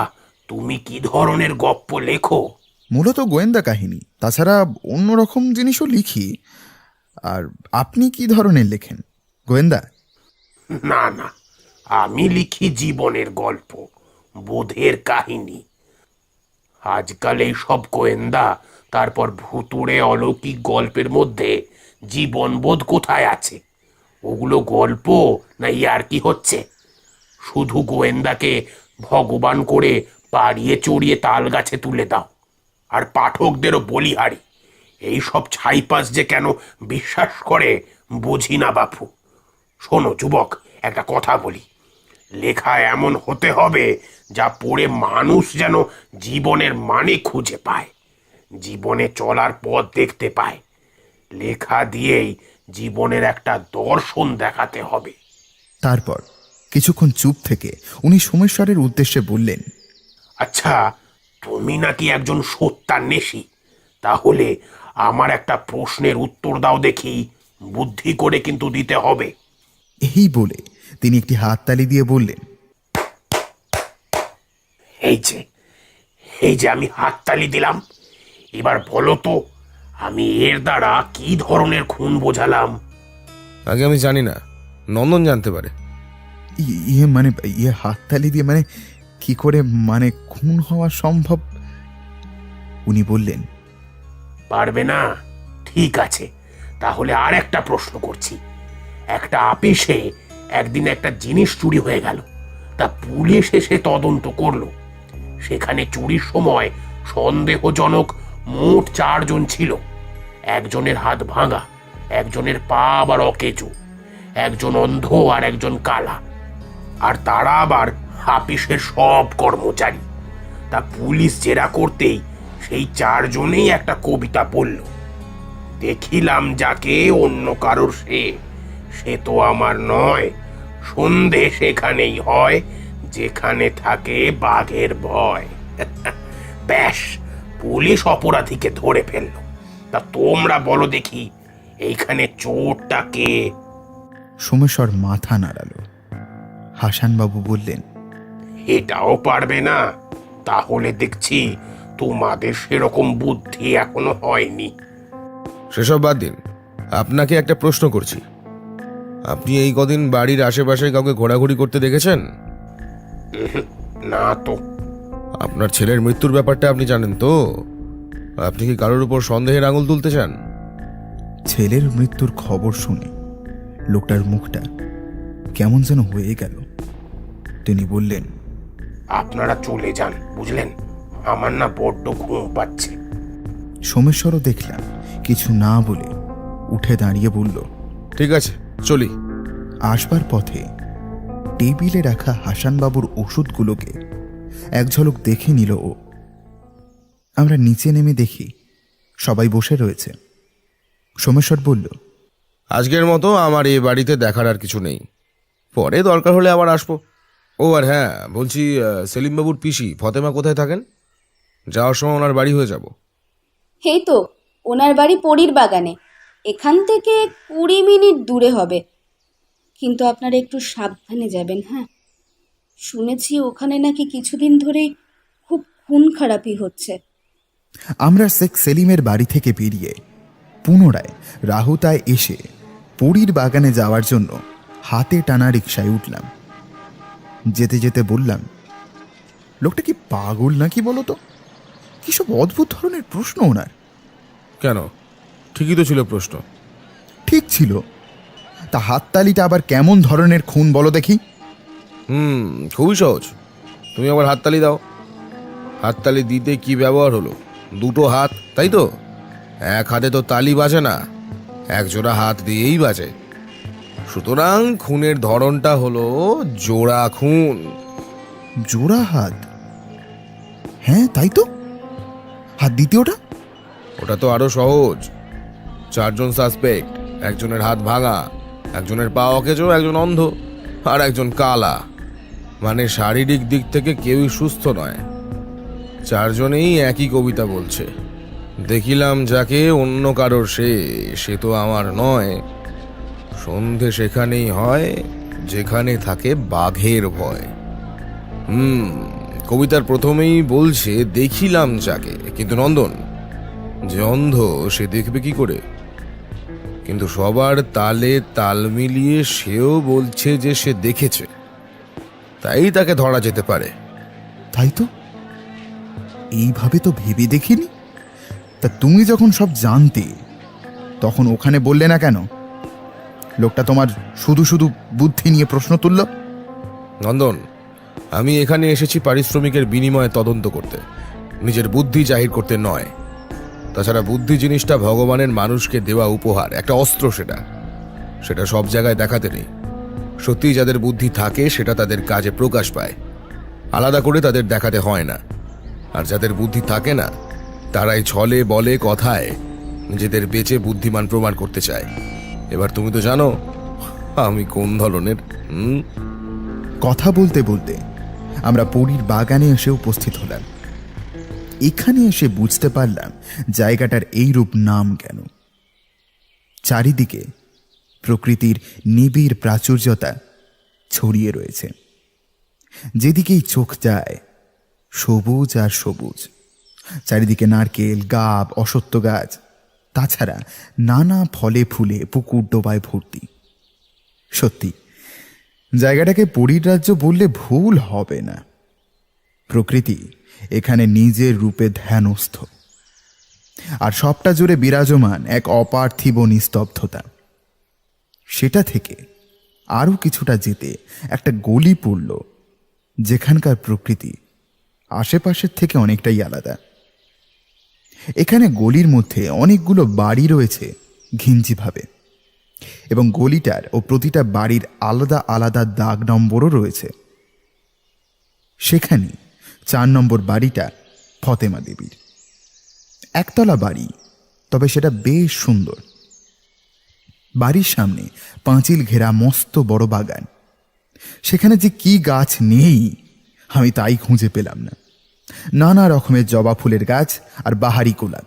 তুমি কি ধরনের গপ্প লেখো? মূলত গোয়েন্দা কাহিনী, তাছাড়া অন্যরকম জিনিসও লিখি। আর আপনি কি ধরনের লেখেন? গোয়েন্দা? না না, আমি লিখি জীবনের গল্প, বোধের কাহিনী। আজকাল এই সব গোয়েন্দা তারপর ভুতুড়ে অলৌকিক গল্পের মধ্যে জীবনবোধ কোথায় আছে? ওগুলো গল্প না ইয়ার কি হচ্ছে? শুধু গোয়েন্দাকে ভগবান করে পাড়িয়ে চড়িয়ে তাল গাছে তুলে দাও, আর পাঠকদেরও বলিহারি। এই সব ছাইপাস যে কেন বিশ্বাস করে বুঝি না বাপু। শোনো যুবক, একটা কথা বলি, লেখা এমন হতে হবে যা পড়ে মানুষ যেন জীবনের মানে খুঁজে পায়, জীবনে চলার পথ দেখতে পায়। লেখা দিয়েই জীবনের একটা দর্শন দেখাতে হবে। তারপর কিছুক্ষণ চুপ থেকে উনি সোমেশ্বরের উদ্দেশ্যে বললেন, আচ্ছা, তুমি নাকি একজন সত্যান্বেষী, তাহলে আমার একটা প্রশ্নের উত্তর দাও দেখি, বুদ্ধি করে কিন্তু দিতে হবে। এই বলে তিনি একটি হাততালি দিয়ে বললেন, এই যে আমি হাততালি দিলাম, এবার বলো তো আমি এর দ্বারা কি ধরনের খুন বোঝালাম? আগে আমি জানি না, নন্দন জানতে পারে। ইয়ে হাততালি দিয়ে মানে কি করে মানে খুন হওয়া সম্ভব? উনি বললেন, পারবে না? ঠিক আছে, তাহলে আর একটা প্রশ্ন করছি। একটা আপিসে একদিন একটা জিনিস চুরি হয়ে গেল, তা পুলিশ এসে তদন্ত করলো। সেখানে চুরির সময় সন্দেহজনক মোট 4 জন ছিল। একজনের হাত ভাঙা, একজনের পা আবার অকেজো, একজন অন্ধ আর একজন কালা। আর তারা আবার আপিসের সব কর্মচারী। তা পুলিশ জেরা করতেই সেই 4 জনেই একটা কবিতা পড়ল। দেখিলাম যাকে অন্য কারোর সে তো আমার নয়, সন্ধে সেখানেই হয় যেখানে থাকে বাঘের ভয়। ব্যাস, পুলিশ অপরাধীকে ধরে ফেললো। তা তোমরা বলো দেখি, এইখানে চোরটা কে? সোমেশ্বর মাথা নাড়ালো। হাসানবাবু বললেন, এটাও পারবে না? তাহলে দেখছি তোমাদের সেরকম বুদ্ধি এখনো হয়নি। সেসব বাদ দিন, আপনাকে একটা প্রশ্ন করছি। আপনি এই কদিন বাড়ির আশেপাশে কাউকে ঘোরাঘুরি করতে দেখেছেন? না তো। আপনার ছেলের মৃত্যুর ব্যাপারটা আপনি জানেন তো? আপনি কি কারোর উপর সন্দেহের আঙুল তুলতে চান? ছেলের মৃত্যুর খবর শুনে লোকটার মুখটা কেমন যেন হয়ে গেল। তিনি বললেন, আপনারা চলে যান, বুঝলেন? আমার না বড্ড ঘুম পাচ্ছে। সোমেশ্বরও দেখলাম কিছু না বলে উঠে দাঁড়িয়ে বলল, ঠিক আছে, চলি। আসবার পথে টেবিলে রাখা হাসানবাবুর ওষুধগুলোকে এক ঝলক দেখে নিল ও। আমরা নিচে নেমে দেখি সবাই বসে রয়েছে। সোমেশ্বর বলল, আজকের মতো আমার এই বাড়িতে দেখার আর কিছু নেই, পরে দরকার হলে আবার আসবো। ও আর হ্যাঁ, বলছি, সেলিমবাবুর পিসি ফতেমা কোথায় থাকেন? যাওয়ার সময় ওনার বাড়ি হয়ে যাব। এই তো, ওনার বাড়ি পরীর বাগানে, এখান থেকে 20 মিনিট দূরে হবে। কিন্তু আপনারা একটু সাবধানে যাবেন। হ্যাঁ, শুনেছি ওখানে নাকি কিছুদিন ধরেই খুব খুন খারাপি হচ্ছে। আমরা শেখ সেলিমের বাড়ি থেকে বেরিয়ে পুনরায় রাহুতায় এসে পরীর বাগানে যাওয়ার জন্য হাতে টানা রিকশায় উঠলাম। যেতে যেতে বললাম, লোকটা কি পাগল নাকি বলো তো? কি সব অদ্ভুত ধরনের প্রশ্ন ওনার। কেন, ঠিকই তো ছিল প্রশ্ন। ঠিক ছিল, তা হাততালিটা আবার কেমন ধরনের খুন বলো দেখি? খুবই সহজ। তুমি আবার হাততালি দাও। হাততালি দিতে কি ব্যবহার হলো? 2টো হাত, তাই তো? এক হাতে তো তালি বাজে না, একজোড়া হাত দিয়েই বাজে। সুতরাং খুনের ধরনটা হলো জোড়া খুন। জোড়া হাত? হ্যাঁ তাই তো। হাত দ্বিতীয়টা? ওটা তো আরো সহজ। 4 জন সাসপেক্ট, একজনের হাত ভাঙা, একজনের পা অকেজো, একজন অন্ধ আর একজন কালা। মানে শারীরিক দিক থেকে কেউই সুস্থ নয়। 4 জনেই একই কবিতা বলছে। দেখিলাম যাকে অন্য কারোর সে তো আমার নয়, সন্ধে সেখানেই হয় যেখানে থাকে বাঘের ভয়। কবিতার প্রথমেই বলছে দেখিলাম যাকে, কিন্তু নন্দন যে অন্ধ সে দেখবে কি করে? কিন্তু সবার তালে তাল মিলিয়ে সেও বলছে যে সে দেখেছে, তাই তাকে ধরা যেতে পারে। তাই তো, এইভাবে তো ভেবে দেখিনি। তা তুমি যখন সব জানতে তখন ওখানে বললে না কেন? লোকটা তোমার শুধু শুধু বুদ্ধি নিয়ে প্রশ্ন তুলল। নন্দন, আমি এখানে এসেছি পারিশ্রমিকের বিনিময়ে তদন্ত করতে, নিজের বুদ্ধি জাহির করতে নয়। তাছাড়া বুদ্ধি জিনিসটা ভগবানের মানুষকে দেওয়া উপহার, একটা অস্ত্র। সেটা সব জায়গায় দেখাতে নেই। সত্যি যাদের বুদ্ধি থাকে সেটা তাদের কাজে প্রকাশ পায়, আলাদা করে তাদের দেখাতে হয় না। আর যাদের বুদ্ধি থাকে না তারাই ছলে বলে কথায় নিজেদের বেঁচে বুদ্ধিমান প্রমাণ করতে চায়। এবার তুমি তো জানো আমি কোন ধরনের। কথা বলতে বলতে আমরা পরীর বাগানে এসে উপস্থিত হলাম। এখানে এসে বুঝতে পারলাম জায়গাটার এইরূপ নাম কেন। চারিদিকে প্রকৃতির নিবিড় প্রাচুর্যতা ছড়িয়ে রয়েছে। যেদিকেই চোখ যায় সবুজ আর সবুজ। চারিদিকে নারকেল, গাব, অশ্বত্থ গাছ, তাছাড়া নানা ফলে ফুলে পুকুর ডোবায় ভর্তি। সত্যি জায়গাটাকে পরীর রাজ্য বললে ভুল হবে না। প্রকৃতি এখানে নিজের রূপে ধ্যানস্থ, আর সবটা জুড়ে বিরাজমান এক অপার্থিব নিস্তব্ধতা। সেটা থেকে আরও কিছুটা যেতে একটা গলি পড়ল, যেখানকার প্রকৃতি আশেপাশের থেকে অনেকটাই আলাদা। এখানে গলির মধ্যে অনেকগুলো বাড়ি রয়েছে ঘিঞ্জিভাবে, এবং গলিটার ও প্রতিটা বাড়ির আলাদা আলাদা দাগ নম্বরও রয়েছে। সেখানে 4 নম্বর বাড়িটা ফতেমা দেবীর। একতলা বাড়ি, তবে সেটা বেশ সুন্দর। বাড়ির সামনে পাঁচিল ঘেরা মস্ত বড় বাগান। সেখানে যে কি গাছ নেই আমি তাই খুঁজে পেলাম না। নানা রকমের জবা ফুলের গাছ আর বাহারি গোলাপ,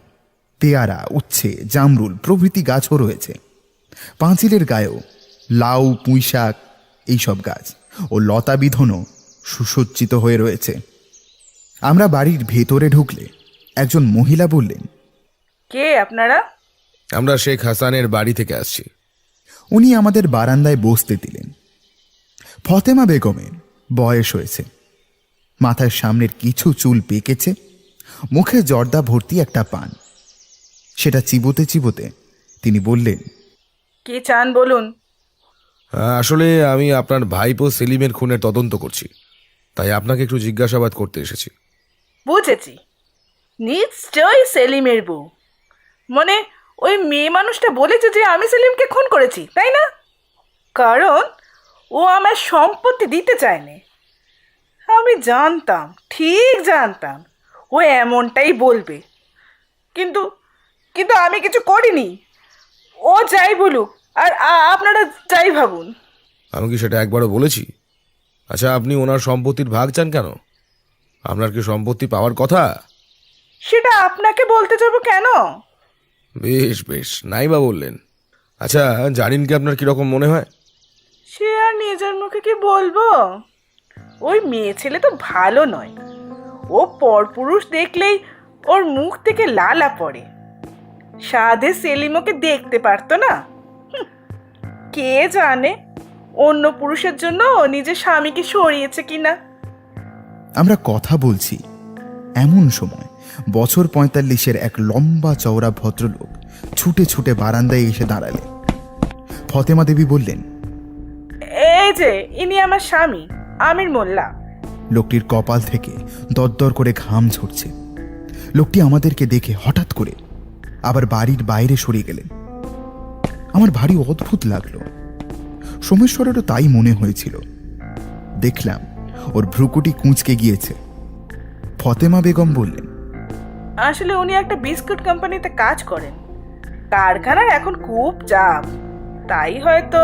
পেয়ারা, উচ্ছে, জামরুল প্রভৃতি গাছও রয়েছে। পাঁচিলের গায়েও লাউ, পুঁইশাক এইসব গাছ ও লতা বিধনও সুসজ্জিত হয়ে রয়েছে। আমরা বাড়ির ভেতরে ঢুকলে একজন মহিলা বললেন, কে আপনারা? আমরা শেখ হাসানের বাড়ি থেকে আসছি। উনি আমাদের বারান্দায় বসতে দিলেন। ফতেমা বেগমের বয়স হয়েছে, মাথার সামনের কিছু চুল পেকেছে, মুখে জর্দা ভর্তি একটা পান। সেটা চিবোতে চিবোতে তিনি বললেন, কি চান বলুন। আসলে আমি আপনার ভাইপো সেলিমের খুনের তদন্ত করছি, তাই আপনাকে একটু জিজ্ঞাসাবাদ করতে এসেছি। বুঝেছি, নিশ্চয়ই সেলিমের বউ। মানে ওই মেয়ে মানুষটা বলেছে যে আমি সেলিমকে খুন করেছি, তাই না? কারণ ও আমার সম্পত্তি দিতে চায়নি। আমি জানতাম, ঠিক জানতাম ও এমনটাই বলবে, কিন্তু কিন্তু আমি কিছু করিনি। ও যাই বলুক আর আপনারা যাই ভাবুন। আমি কি সেটা একবারও বলেছি? আচ্ছা, আপনি ওনার সম্পত্তির ভাগ চান কেন? আপনার কি সম্পত্তি পাওয়ার কথা? সেটা আপনাকে বলতে যাব কেন? বেশ বেশ, নাই বা বললেন। আচ্ছা, জানেন কি আপনার কিরকম মনে হয়? সে আর নিজের মুখে কি বলবো? ওই মেয়ে ছেলে তো ভালো নয়। ও পরপুরুষ দেখলেই ওর মুখ থেকে লালা পড়ে। সাধে সেলিম ওকে দেখতে পারতো না। কে জানে অন্য পুরুষের জন্য ও নিজের স্বামীকে সরিয়েছে কিনা। আমরা কথা বলছি এমন সময় বছর 45-এর এক লম্বা চওড়া ভদ্রলোক ছুটে ছুটে বারান্দায় এসে দাঁড়ালেন। ফতেমা দেবী বললেন, এই যে ইনি আমার স্বামী আমির মোল্লা। লোকটির কপাল থেকে দরদর করে ঘাম ঝরছে। লোকটি আমাদেরকে দেখে হঠাৎ করে আবার বাড়ির বাইরে সরে গেলেন। আমার ভারী অদ্ভুত লাগলো। সোমেশ্বরেরও তাই মনে হয়েছিল। দেখলাম ওর ভ্রুকুটি কুঁচকে গিয়েছে। ফতেমা বেগম বললেন, আসলে উনি একটা বিস্কুট কোম্পানিতে কাজ করেন। কারখানার এখন খুব চাপ, তাই হয়তো।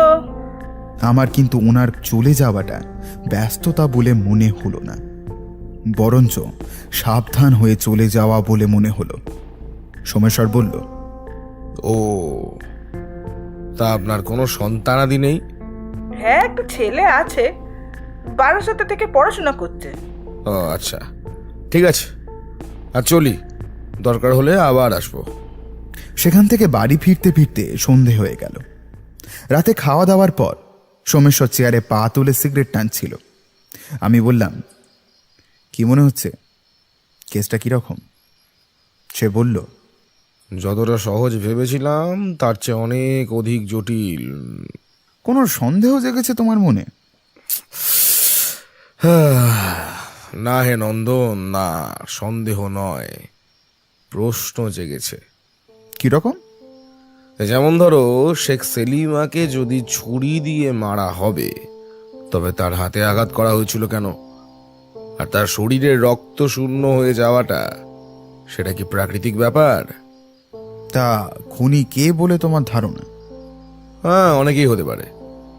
আমার কিন্তু ওনার চলে যাওয়াটা ব্যস্ততা বলে মনে হলো না, বরঞ্চ সাবধান হয়ে চলে যাওয়া বলে মনে হলো। সোমেশ্বর বলল, ও, তা আপনার কোনো সন্তানাদি নেই? হ্যাঁ, একটা ছেলে আছে, বারাসাতে থেকে পড়াশোনা করছে। ও আচ্ছা, ঠিক আছে, আর চলি, দরকার হলে আবার আসবো। সেখান থেকে বাড়ি ফিরতে ফিরতে সন্ধে হয়ে গেল। রাতে খাওয়া দাওয়ার পর সোমেশ্বর চেয়ারে পা তুলে সিগারেট টানছিল। আমি বললাম, কি মনে হচ্ছে, কেসটা কিরকম? সে বলল, যতটা সহজ ভেবেছিলাম তার চেয়ে অনেক অধিক জটিল। কোনো সন্দেহ জেগেছে তোমার মনে? না হে নন্দন, না, সন্দেহ নয়, প্রশ্ন জেগেছে। কিরকম? যেমন ধরো, শেখ সেলিমাকে যদি ছুরি দিয়ে মারা হবে, তবে তার হাতে আঘাত করা হয়েছিল কেন? আর তার শরীরের রক্ত শূন্য হয়ে যাওয়াটা, সেটা কি প্রাকৃতিক ব্যাপার? তা খুনি কে বলে তোমার ধারণা? হ্যাঁ, অনেকেই হতে পারে।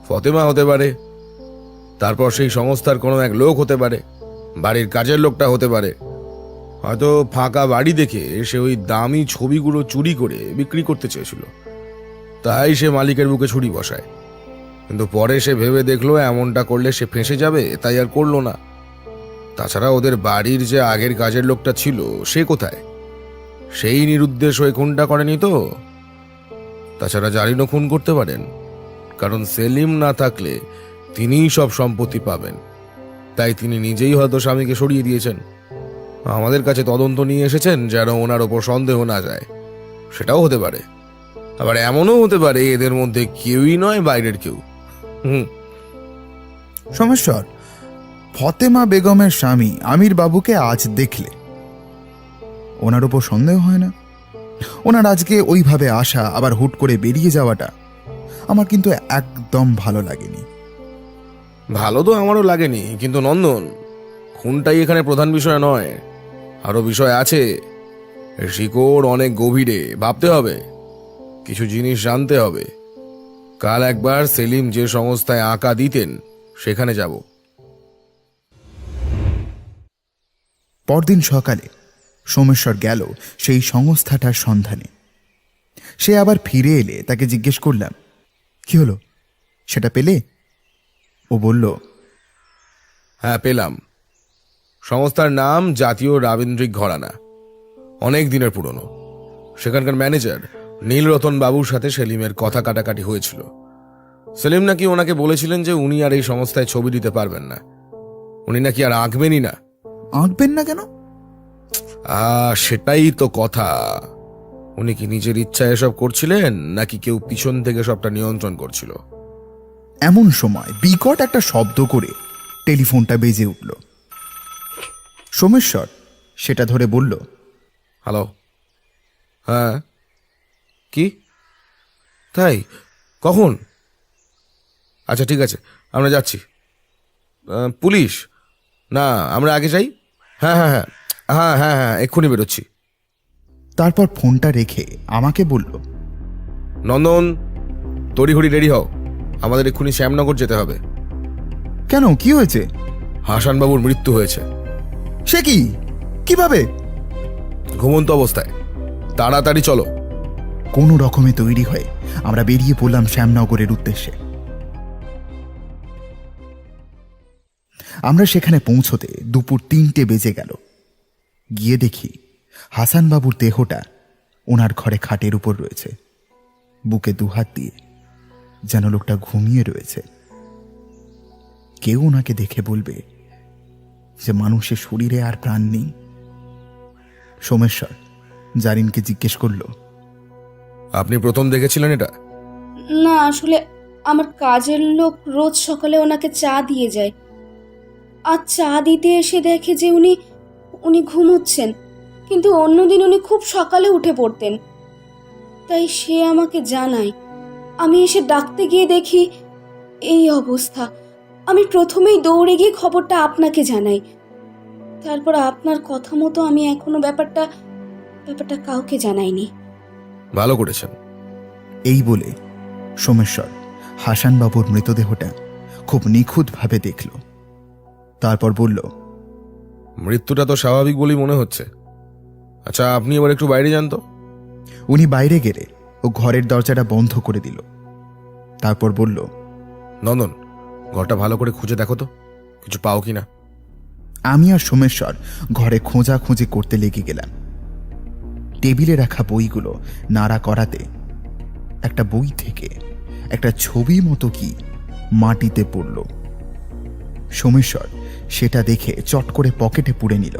ফতেমা হতে পারে, তারপর সেই সংস্থার কোনো এক লোক হতে পারে, বাড়ির কাজের লোকটা হতে পারে। হয়তো ফাঁকা বাড়ি দেখে সে ওই দামি ছবিগুলো চুরি করে বিক্রি করতে চেয়েছিল, তাই সে মালিকের বুকে ছুরি বসায়। কিন্তু পরে সে ভেবে দেখলো এমনটা করলে সে ফেঁসে যাবে, তাই আর করলো না। তাছাড়া ওদের বাড়ির যে আগের কাজের লোকটা ছিল সে কোথায়? সেই নিরুদ্দেশ হয়ে খুনটা করেনি তো। তাছাড়া জারিনও খুন করতে পারেন, কারণ সেলিম না থাকলে তিনিই সব সম্পত্তি পাবেন, তাই তিনি নিজেই হয়তো স্বামীকে সরিয়ে দিয়েছেন। আমাদের কাছে তদন্ত নিয়ে এসেছেন যেন ওনার ওপর সন্দেহ না যায়, সেটাও হতে পারে। আবার এমনও হতে পারে এদের মধ্যে কেউই নয়, বাইরের কেউ। সোমেশ্বর, ফতেমা বেগমের স্বামী আমির বাবুকে আজ দেখলে ওনার উপর সন্দেহ হয় না? ওনার আজকে ওইভাবে আসা আবার হুট করে বেরিয়ে যাওয়াটা আমার কিন্তু একদম ভালো লাগেনি। ভালো তো আমারও লাগেনি, কিন্তু নন্দন, খুনটাই এখানে প্রধান বিষয় নয়, আরো বিষয় আছে। শিকড় অনেক গভীরে, ভাবতে হবে, কিছু জিনিস জানতে হবে। কাল একবার সেলিম যে সংস্থায় আঁকা দিতেন সেখানে যাব। পরদিন সকালে সোমেশ্বর গেল সেই সংস্থাটার সন্ধানে। সে আবার ফিরে এলে তাকে জিজ্ঞেস করলাম, কি হলো, সেটা পেলে? ও বলল, হ্যাঁ, পেলাম। সংস্থার নাম জাতীয় রাবীন্দ্রিক ঘরানা, অনেক দিনের পুরনো। সেখানকার ম্যানেজার নীলরতন বাবুর সাথে সেলিমের কথা কাটাকাটি হয়েছিল। সেলিম নাকি ওনাকে বলেছিলেন যে উনি আর এই সংস্থায় ছবি দিতে পারবেন না, উনি নাকি আর আঁকবেনই না। আঁকবেন না কেন? সেটাই তো কথা। উনি কি নিজের ইচ্ছায় এসব করছিলেন, নাকি কেউ পিছন থেকে সবটা নিয়ন্ত্রণ করছিল? এমন সময় বিকট একটা শব্দ করে টেলিফোনটা বেজে উঠল। সোমেশ্বর সেটা ধরে বলল, হ্যালো। হ্যাঁ, কি? তাই? কখন? আচ্ছা, ঠিক আছে, আমরা যাচ্ছি। পুলিশ? না, আমরা আগে যাই। হ্যাঁ হ্যাঁ হ্যাঁ হ্যাঁ হ্যাঁ হ্যাঁ, এক্ষুনি বেরোচ্ছি। তারপর ফোনটা রেখে আমাকে বলল, নন্দন, তড়িঘড়ি রেডি হও, আমাদের এক্ষুনি শ্যামনগর যেতে হবে। কেন, কি হয়েছে? হাসানবাবুর মৃত্যু হয়েছে। সে কি? কিভাবে? ঘুমন্ত অবস্থায়। তাড়াতাড়ি চলো। কোনো রকমে তৈরি হয়ে আমরা বেরিয়ে পড়লাম শ্যামনগরের উদ্দেশ্যে। আমরা সেখানে পৌঁছতে দুপুর 3টে বেজে গেল। গিয়ে দেখি হাসানবাবুর দেহটা ওনার ঘরে খাটের উপর রয়েছে, বুকে দুহাত দিয়ে, যেন লোকটা ঘুমিয়ে রয়েছে। কেউ ওনাকে দেখে বলবে যে মানুষের শরীরে আর প্রাণ নেই। সোমেশ্বর জারিনকে জিজ্ঞেস করল, আপনি প্রথম দেখেছিলেন এটা? না, আসলে আমার কাজের লোক রোজ সকালে ওনাকে চা দিয়ে যায়, আর চা দিতে এসে দেখে যে উনি ঘুমোচ্ছেন, কিন্তু অন্যদিন উনি খুব সকালে উঠে পড়তেন। তাই সে আমাকে জানায়। আমি এসে ডাকতে গিয়ে দেখি এই অবস্থা। আমি প্রথমেই দৌড়ে গিয়ে খবরটা আপনাকে জানাই। তারপর আপনার কথা মতো আমি এখনো ব্যাপারটা কাউকে জানাইনি। ভালো করেছেন। এই বলে সোমেশ্বর হাসানবাবুর মৃতদেহটা খুব নিখুঁতভাবে দেখল। তারপর বলল, মৃত্যুটা তো স্বাভাবিক বলেই মনে হচ্ছে। আচ্ছা, আপনি এবার একটু বাইরে যান তো। উনি বাইরে গেলে ও ঘরের দরজাটা বন্ধ করে দিল। তারপর বলল, নন্দন, ঘরটা ভালো করে খুঁজে দেখো তো, কিছু পাও কিনা। আমি আর সোমেশ্বর ঘরে খোঁজাখুঁজি করতে লেগে গেলাম। টেবিলে রাখা বইগুলো নাড়া করাতে একটা বই থেকে একটা ছবি মতো কি মাটিতে পড়ল। সোমেশ্বর সেটা দেখে চট করে পকেটে পুরে নিল।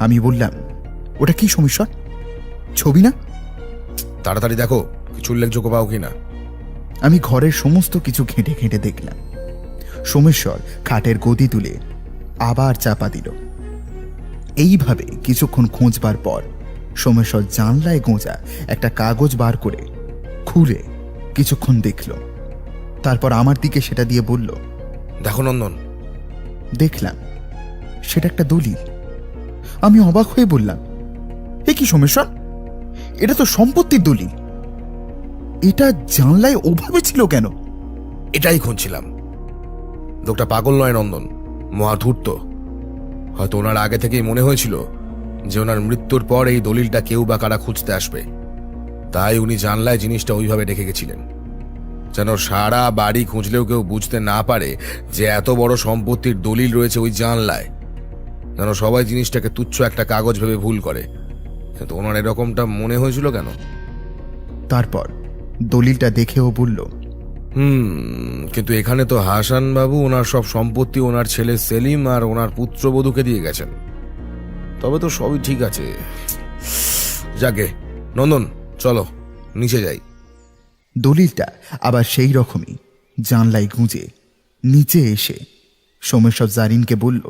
আমি বললাম, ওটা কি সোমেশ্বর, ছবি না? তাড়াতাড়ি দেখো, কিছু উল্লেখযোগ্য পাও কিনা। আমি ঘরের সমস্ত কিছু ঘেঁটে ঘেঁটে দেখলাম। সোমেশ্বর খাটের গদি তুলে আবার চাপা দিল। এইভাবে কিছুক্ষণ খোঁজবার পর সোমেশ্বর জানলায় গোঁজা একটা কাগজ বার করে খুলে কিছুক্ষণ দেখল। তারপর আমার দিকে সেটা দিয়ে বলল, দেখো নন্দন। দেখলাম সেটা একটা দলিল। আমি অবাক হয়ে বললাম, এ কি সোমেশ্বর, এটা তো সম্পত্তির দলিল। এটা জানলায় ওভাবে ছিল কেন? এটাই খুঁজছিলাম। লোকটা পাগল নয় নন্দন, মহাধূর্ত। হয়তো ওনার আগে থেকেই মনে হয়েছিল যে ওনার মৃত্যুর পর এই দলিলটা কেউ বা কারা খুঁজতে আসবে, তাই উনি জানলায় জিনিসটা ওইভাবে রেখে গেছিলেন, যেন সারা বাড়ি খুঁজলেও কেউ বুঝতে না পারে যে এত বড় সম্পত্তির দলিল রয়েছে ওই জানলায়, যেন সবাই জিনিসটাকে তুচ্ছ একটা কাগজ ভেবে ভুল করে। কিন্তু ওনার এরকমটা মনে হয়েছিল কেন? তারপর দলিলটা দেখেও বলল, কিন্তু এখানে তো হাসান বাবু ওনার সব সম্পত্তি ওনার ছেলে সেলিম আর ওনার পুত্রবধূকে দিয়ে গেছেন। তবে তো সবই ঠিক আছে। যাকে নন্দন, চলো নিচে যাই। দলিলটা আবার সেই রকমই জানলায় গুঁজে নিচে এসে সোমেশ্বর জারিনকে বলল,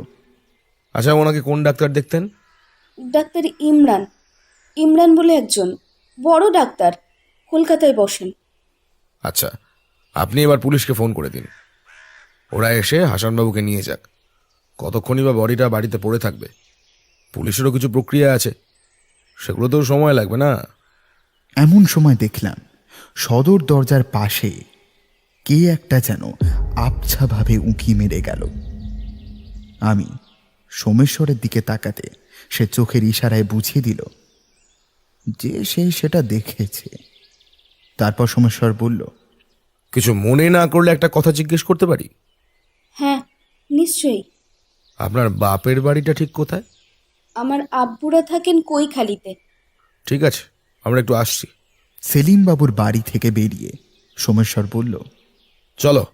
আচ্ছা, ওনাকে কোন ডাক্তার দেখতেন? ডাক্তার ইমরান, ইমরান বলে একজন বড় ডাক্তার, কলকাতায় বসেন। আচ্ছা, আপনি এবার পুলিশকে ফোন করে দিন, ওরা এসে হাসানবাবুকে নিয়ে যাক। কতক্ষণই বা বডিটা বাড়িতে পড়ে থাকবে? পুলিশেরও কিছু প্রক্রিয়া আছে, সেগুলোতেও সময় লাগবে না? এমন সময় দেখলাম সদর দরজার পাশে কে একটা যেন আবছাভাবে উঁকি মেরে গেল। আমি সোমেশ্বরের দিকে তাকাতে সে চোখের ইশারায় বুঝিয়ে দিল যে সে সেটা দেখেছে। তারপর সোমেশ্বর বলল, কিছু মনে না করলে একটা কথা জিজ্ঞেস করতে পারি? হ্যাঁ, নিশ্চয়ই। আপনার বাপের বাড়িটা ঠিক কোথায়? আমার আব্বুরা থাকেন কৈখালিতে। ঠিক আছে, আমরা একটু আসছি। সেলিম বাবুর বাড়ি থেকে বেরিয়ে সোমেশ্বর বলল, চলো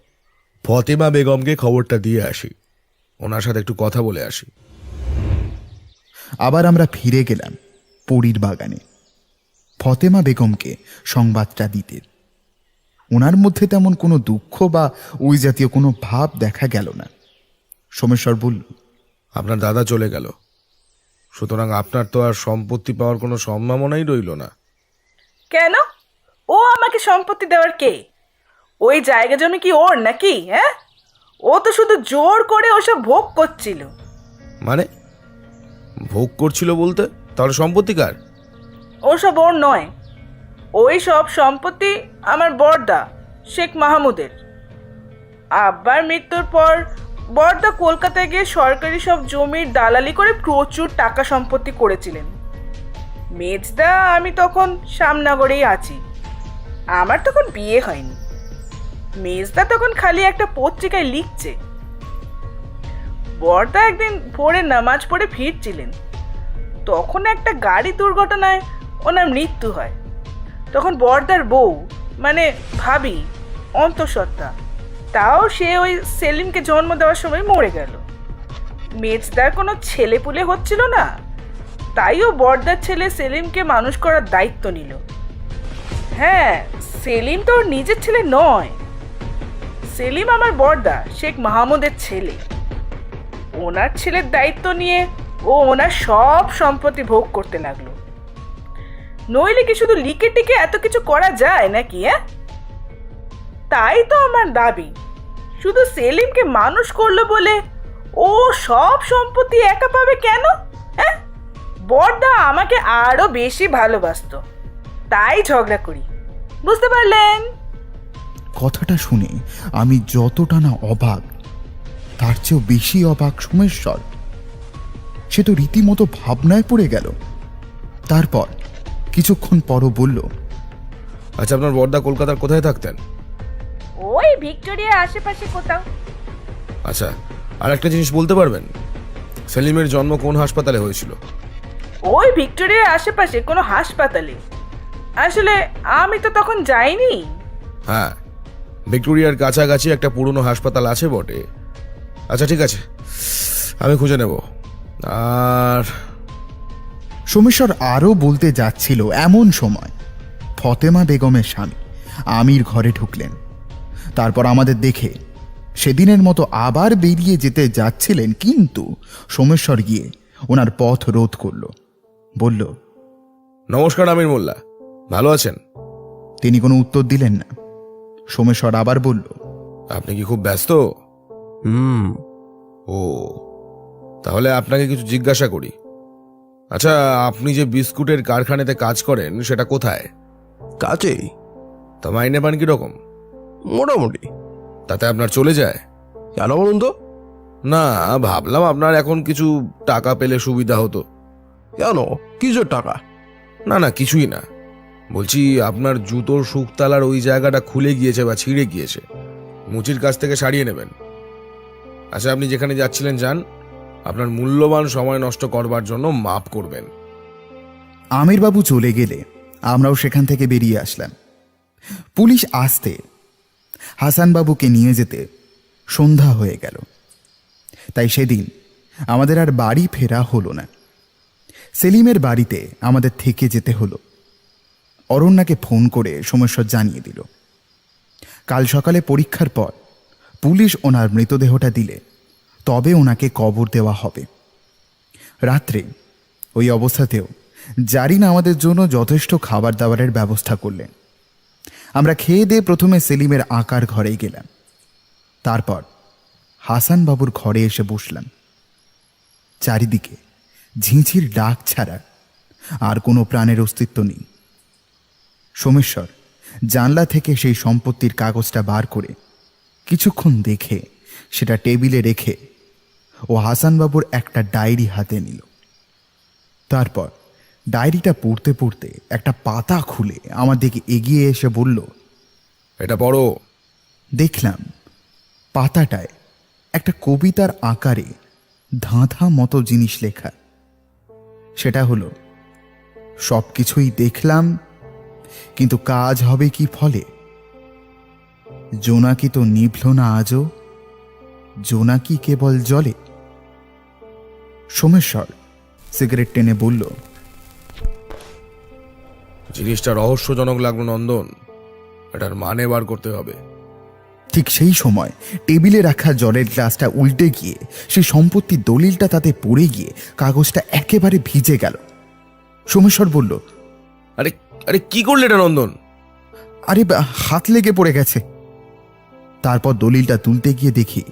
ফতেমা বেগমকে খবরটা দিয়ে আসি, ওনার সাথে একটু কথা বলে আসি। আবার আমরা ফিরে গেলাম পরীর বাগানে ফতেমা বেগমকে সংবাদটা দিতে। ওনার মধ্যে তেমন কোনো দুঃখ বা ওই জাতীয় কোনো ভাব দেখা গেল না। সোমেশ্বর বলল, আপনার দাদা চলে গেল, সুতরাং আপনার তো আর সম্পত্তি পাওয়ার কোনো সম্ভাবনাই রইল না। কেন? ও আমাকে সম্পত্তি দেওয়ার কে? ওই জায়গা জমি কি ওর নাকি? হ্যাঁ, ও তো শুধু জোর করে ওসব ভোগ করছিল। মানে ভোগ করছিল বলতে? তাহলে সম্পত্তি কার? ওসব ওর নয়, ওই সব সম্পত্তি আমার বড়দা শেখ মাহমুদের। আব্বার মৃত্যুর পর বড়দা কলকাতায় গিয়ে সরকারি সব জমির দালালি করে প্রচুর টাকা সম্পত্তি করেছিলেন। মেজদা আমি তখন শ্যামনগরেই আছি, আমার তখন বিয়ে হয়নি। মেজদা তখন খালি একটা পত্রিকায় লিখছে। বড়দা একদিন ভোরে নামাজ পড়ে ফিরছিলেন, তখন একটা গাড়ি দুর্ঘটনায় ওনার মৃত্যু হয়। তখন বড়দার বউ মানে ভাবি অন্তঃসত্ত্বা, তাও সে ওই সেলিমকে জন্ম দেওয়ার সময় মরে গেল। মেজদার কোনো ছেলেপুলে হচ্ছিল না, তাই ও বড়দার ছেলে সেলিমকে মানুষ করার দায়িত্ব নিল। হ্যাঁ, সেলিম তো ওর নিজের ছেলে নয়, সেলিম আমার বড়দা শেখ মাহমুদের ছেলে। ওনার ছেলের দায়িত্ব নিয়ে ও ওনার সব সম্পত্তি ভোগ করতে লাগলো। নইলে কি শুধু লিখে টিকে এত কিছু করা যায় নাকি? তাই তো আমার দাবি, শুধু সেলিমকে মানুষ করলো বলে ও সব সম্পত্তি একা পাবে কেন? হ্যাঁ, বড়দা আমাকে আরো বেশি ভালোবাসতো, তাই ঝগড়া করি, বুঝতে পারলেন? কথাটা শুনে আমি যতটা না অবাক, তার চেয়েও বেশি অবাক সোমেশ্বর। সে তো রীতিমতো ভাবনায় পড়ে গেল। তারপর কিছুক্ষণ পরও বলল, আচ্ছা, আপনার বড়দা কলকাতার কোথায় থাকতেন? ওই ভিক্টোরিয়ার আশেপাশে কোথাও। আচ্ছা, আর একটা জিনিস বলতে পারবেন, সেলিমের জন্ম কোন হাসপাতালে হয়েছিল? ওই ভিক্টোরিয়ার আশেপাশে কোনো হাসপাতালে? আসলে আমি তো তখন যাইনি। হ্যাঁ, ভিক্টোরিয়ার কাছাকাছি একটা পুরনো হাসপাতাল আছে বটে। আচ্ছা ঠিক আছে, আমি খুঁজে নেব। আর সোমেশ্বর আরও বলতে যাচ্ছিল এমন সময় ফতেমা বেগমের স্বামী আমির ঘরে ঢুকলেন। তারপর আমাদের দেখে সেদিনের মতো আবার বেরিয়ে যেতে যাচ্ছিলেন, কিন্তু সোমেশ্বর গিয়ে ওনার পথ রোধ করল। বলল, নমস্কার আমির মোল্লা, ভালো আছেন? তিনি কোনো উত্তর দিলেন না। সোমেশ্বর আবার বলল, আপনি কি খুব ব্যস্ত? ও, তাহলে আপনাকে কিছু জিজ্ঞাসা করি। আচ্ছা, আপনি যে বিস্কুটের কারখানাতে কাজ করেন সেটা কোথায়? কাজেই তা মাইনে পান কিরকম? মোটামুটি। তাতে আপনার চলে যায়? কেন বলুন তো? না, ভাবলাম আপনার এখন কিছু টাকা পেলে সুবিধা হতো। কেন, কিসের টাকা? না না, কিছুই না। বলছি, আপনার জুতোর শুকতালার ওই জায়গাটা খুলে গিয়েছে বা ছিঁড়ে গিয়েছে, মুচির কাছ থেকে সারিয়ে নেবেন। আচ্ছা, আপনি যেখানে যাচ্ছিলেন যান, আপনার মূল্যবান সময় নষ্ট করবার জন্য মাপ করবেন। আমিরবাবু চলে গেলে আমরাও সেখান থেকে বেরিয়ে আসলাম। পুলিশ আসতে হাসানবাবুকে নিয়ে যেতে সন্ধ্যা হয়ে গেল। তাই সেদিন আমাদের আর বাড়ি ফেরা হলো না। সেলিমের বাড়িতে আমাদের থেকে যেতে হলো। অরণ্যাকে ফোন করে সমস্যা জানিয়ে দিল। কাল সকালে পরীক্ষার পর পুলিশ ওনার মৃতদেহটা দিলে তবে ওনাকে কবর দেওয়া হবে। রাত্রে ওই অবস্থাতেও জারিনা আমাদের জন্য যথেষ্ট খাবার দাবারের ব্যবস্থা করলেন। আমরা খেয়ে দিয়ে প্রথমে সেলিমের আঁকার ঘরে গেলাম। তারপর হাসানবাবুর ঘরে এসে বসলাম। চারিদিকে ঝিঁঝির ডাক ছাড়া আর কোনো প্রাণের অস্তিত্ব নেই। সোমেশ্বর জানলা থেকে সেই সম্পত্তির কাগজটা বার করে কিছুক্ষণ দেখে সেটা টেবিলে রেখে ও হাসানবাবুর একটা ডায়েরি হাতে নিল। তারপর ডায়েরিটা পড়তে পড়তে একটা পাতা খুলে আমার দিকে এগিয়ে এসে বলল, এটা পড়ো। দেখলাম পাতাটায় একটা কবিতার আকারে ধাঁধা মতো জিনিস লেখা। সেটা হলো, সব কিছুই দেখলাম, কিন্তু কাজ হবে কি ফলে? জোনাকি তো নিভল না আজও, জোনাকি কেবল জলে। সোমেশ্বর সিগারেট টেনে বলল, জিনিসটা রহস্যজনক লাগলো নন্দন, এটার মানে বার করতে হবে। ঠিক সেই সময় টেবিলে রাখা জলের গ্লাসটা উল্টে গিয়ে সেই সম্পত্তির দলিলটা তাতে পড়ে গিয়ে কাগজটা একেবারে ভিজে গেল। সোমেশ্বর বলল, আরে আরে, কি করলে এটা নন্দন? আরে হাত লেগে পড়ে গেছে। তারপর দলিলটা তুলতে গিয়ে দেখি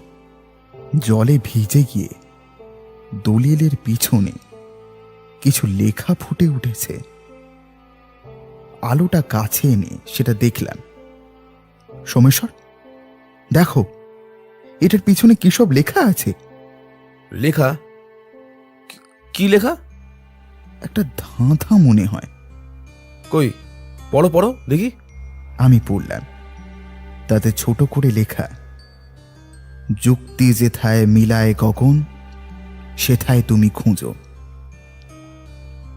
জলে ভিজে গিয়ে দলিলের পিছনে কিছু লেখা ফুটে উঠেছে। আলোটা কাছে এনে সেটা দেখলাম। সোমেশ্বর, দেখো, এটার পিছনে কি সব লেখা আছে। লেখা? কি লেখা? একটা ধাঁধা মনে হয়। কই, পড়ো পড়ো দেখি। আমি পড়লাম। তাতে ছোট করে লেখা, যুক্তি যেথায় মিলায় গগন, সেথায় তুমি খুঁজো।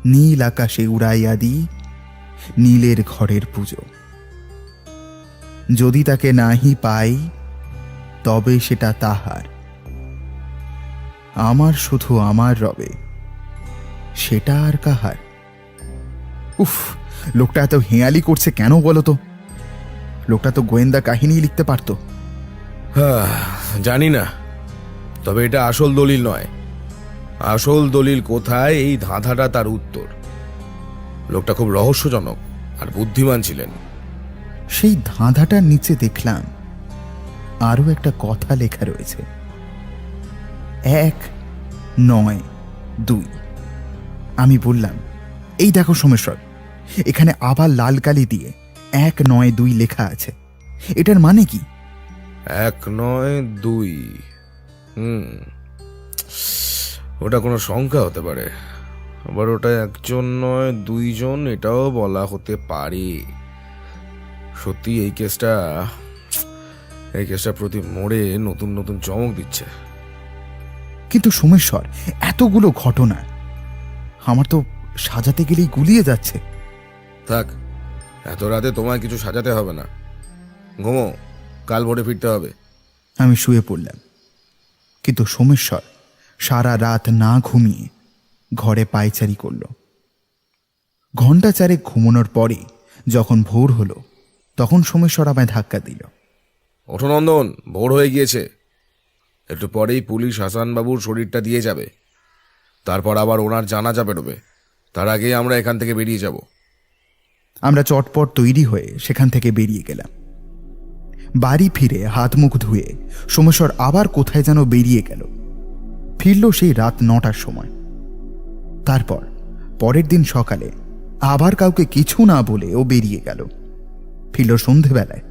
নীল আকাশে উড়াইয়া দি নীলের ঘরের পুজো। যদি তাকে নাহি পাই তবে সেটা তাহার, আমার শুধু আমার রবে, সেটা আর কাহার। উফ, লোকটা এত হেঁয়ালি করছে কেন বলো তো? লোকটা তো গোয়েন্দা কাহিনী লিখতে পারতো। জানি না, তবে এটা আসল দলিল নয়। আসল দলিল কোথায়, এই ধাঁধাটা তার উত্তর। লোকটা খুব রহস্যজনক আর বুদ্ধিমান ছিলেন। সেই ধাঁধাটার নিচে দেখলাম আরো একটা কথা লেখা রয়েছে, 192। আমি বললাম, এই দেখো সোমেশ্বর, এখানে আবার লাল কালি দিয়ে 192 লেখা আছে। এটার মানে কি? 192। ওটা কোনো সংখ্যা হতে পারে, আবার ওটা একজন নয় দুইজন, এটাও বলা হতে পারে। সত্যি এই কেসটা প্রতি মোড়ে নতুন নতুন চমক দিচ্ছে। কিন্তু সোমেশ্বর, এতগুলো ঘটনা আমার তো সাজাতে গেলেই গুলিয়ে যাচ্ছে। থাক, এত রাতে তোমায় কিছু সাজাতে হবে না। ঘুমো, কাল ভোরে ফিরতে হবে। আমি শুয়ে পড়লাম। কিন্তু সোমেশ্বর সারা রাত না ঘুমিয়ে ঘরে পায়চারি করল। ঘণ্টা চারেক ঘুমানোর পরে যখন ভোর হলো, তখন সোমেশ্বর আমায় ধাক্কা দিল। ওঠো নন্দন, ভোর হয়ে গিয়েছে। একটু পরেই পুলিশ হাসানবাবুর শরীরটা দিয়ে যাবে, তারপর আবার ওনার জানাজা বেরোবে। তার আগেই আমরা এখান থেকে বেরিয়ে যাব। আমরা চটপট তৈরি হয়ে সেখান থেকে বেরিয়ে গেলাম। বাড়ি ফিরে হাত মুখ ধুয়ে সোমেশ্বর আবার কোথায় যেন বেরিয়ে গেল। ফিরল সেই রাত 9টার সময়। তারপর পরের দিন সকালে আবার কাউকে কিছু না বলে ও বেরিয়ে গেল। ফিরল সন্ধেবেলায়।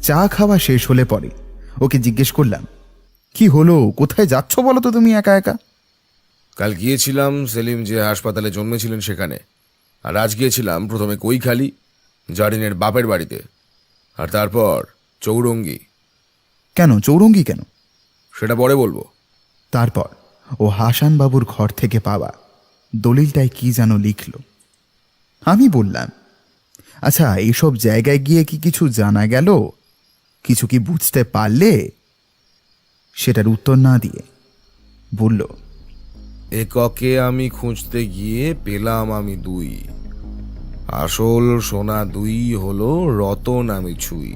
চা খাওয়া শেষ হলে পরে ওকে জিজ্ঞেস করলাম, কি হলো, কোথায় যাচ্ছ বলো তো তুমি একা একা? কাল গিয়েছিলাম সেলিম যে হাসপাতালে জন্মেছিলেন সেখানে, আর আজ গিয়েছিলাম প্রথমে কৈখালি জারিনের বাপের বাড়িতে, আর তারপর চৌরঙ্গি। কেন চৌরঙ্গি কেন? সেটা পরে বলবো। তারপর ও হাসান বাবুর ঘর থেকে পাওয়া দলিলটায় কি যেন লিখল। আমি বললাম, আচ্ছা এইসব জায়গায় গিয়ে কি কিছু জানা গেল, কিছু কি বুঝতে পারলে? সেটার উত্তর না দিয়ে বলল, এককে আমি খুঁজতে গিয়ে পেলাম আমি দুই, আসল সোনা দুই হলো রতন আমি ছুঁই।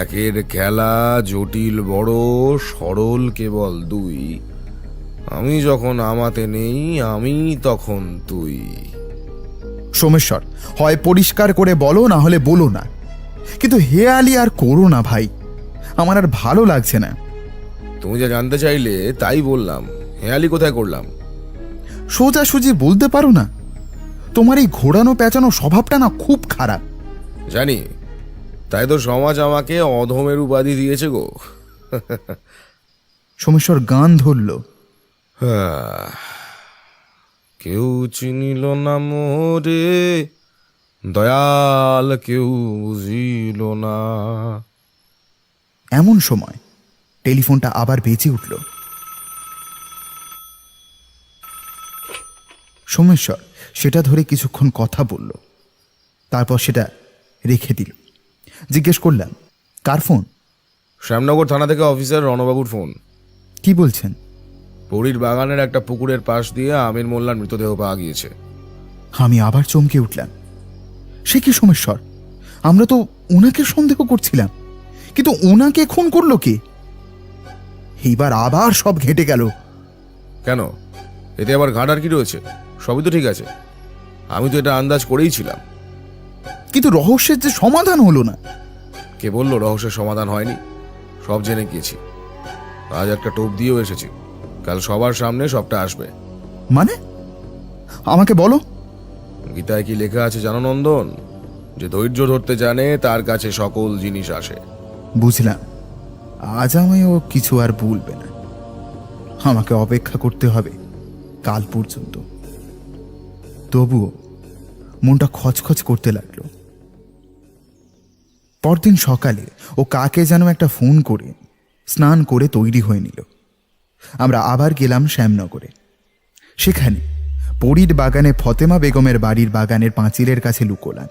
একের খেলা জটিল বড়, সরল কেবল দুই, আমি যখন আমাতে নেই আমি তখন তুই। সোমেশ্বর, হয় পরিষ্কার করে বলো, না হলে বলো না, কিন্তু হেয়ালি আর করো না ভাই, আমার আর ভালো লাগছে না। তুমি যা জানতে চাইলে তাই বললাম, হেয়ালি কোথায় করলাম? সোজাসুজি বলতে পারো না? তোমার এই ঘোরানো পেঁচানো স্বভাবটা না খুব খারাপ। জানি, তাই তো সমাজ আমাকে অধমের উপাধি দিয়েছে গো। সোমেশ্বর গান ধরল, কেউ চিনিল না মোরে, দয়াল কেউ বুঝিল না। এমন সময় টেলিফোনটা আবার বেজে উঠল। সোমেশ্বর সেটা ধরে কিছুক্ষণ কথা বলল, তারপর সেটা রেখে দিল। জিজ্ঞেস করলাম, কার ফোন? শ্যামনগর থানা থেকে অফিসার রণবাবুর ফোন। কি বলছেন? পরীর বাগানের একটা পুকুরের পাশ দিয়ে আমির মোল্লার মৃতদেহ পাওয়া গিয়েছে। আমি আবার চমকে উঠলাম। সে কি সোমেশ্বর, আমরা তো ওনাকে সন্দেহ করছিলাম, কিন্তু ওনাকে খুন করলো কে? এইবার আবার সব ঘেঁটে গেল। কেন, এতে আবার ঘাটার কি রয়েছে? সবই তো ঠিক আছে, আমি তো এটা আন্দাজ করেই ছিলাম। কিন্তু রহস্যের যে সমাধান হলো না। কে বললো রহস্যের সমাধান হয়নি? সব জেনে গিয়েছি, আজ একটা টোপ দিয়েও এসেছি, কাল সবার সামনে সবটা আসবে। মানে আমাকে বলো। গীতায় কি লেখা আছে জানো নন্দন? যে ধৈর্য ধরতে জানে তার কাছে সকল জিনিস আসে। বুঝলাম, আজ আমায়ও কিছু আর বলবে না, আমাকে অপেক্ষা করতে হবে কাল পর্যন্ত। তবুও মনটা খচখচ করতে লাগলো। পরদিন সকালে ও কাকে যেন একটা ফোন করে স্নান করে তৈরি হয়ে নিল। আমরা আবার গেলাম শ্যামনগরে। সেখানে পরীর বাগানে ফতেমা বেগমের বাড়ির বাগানের পাঁচিলের কাছে লুকোলাম।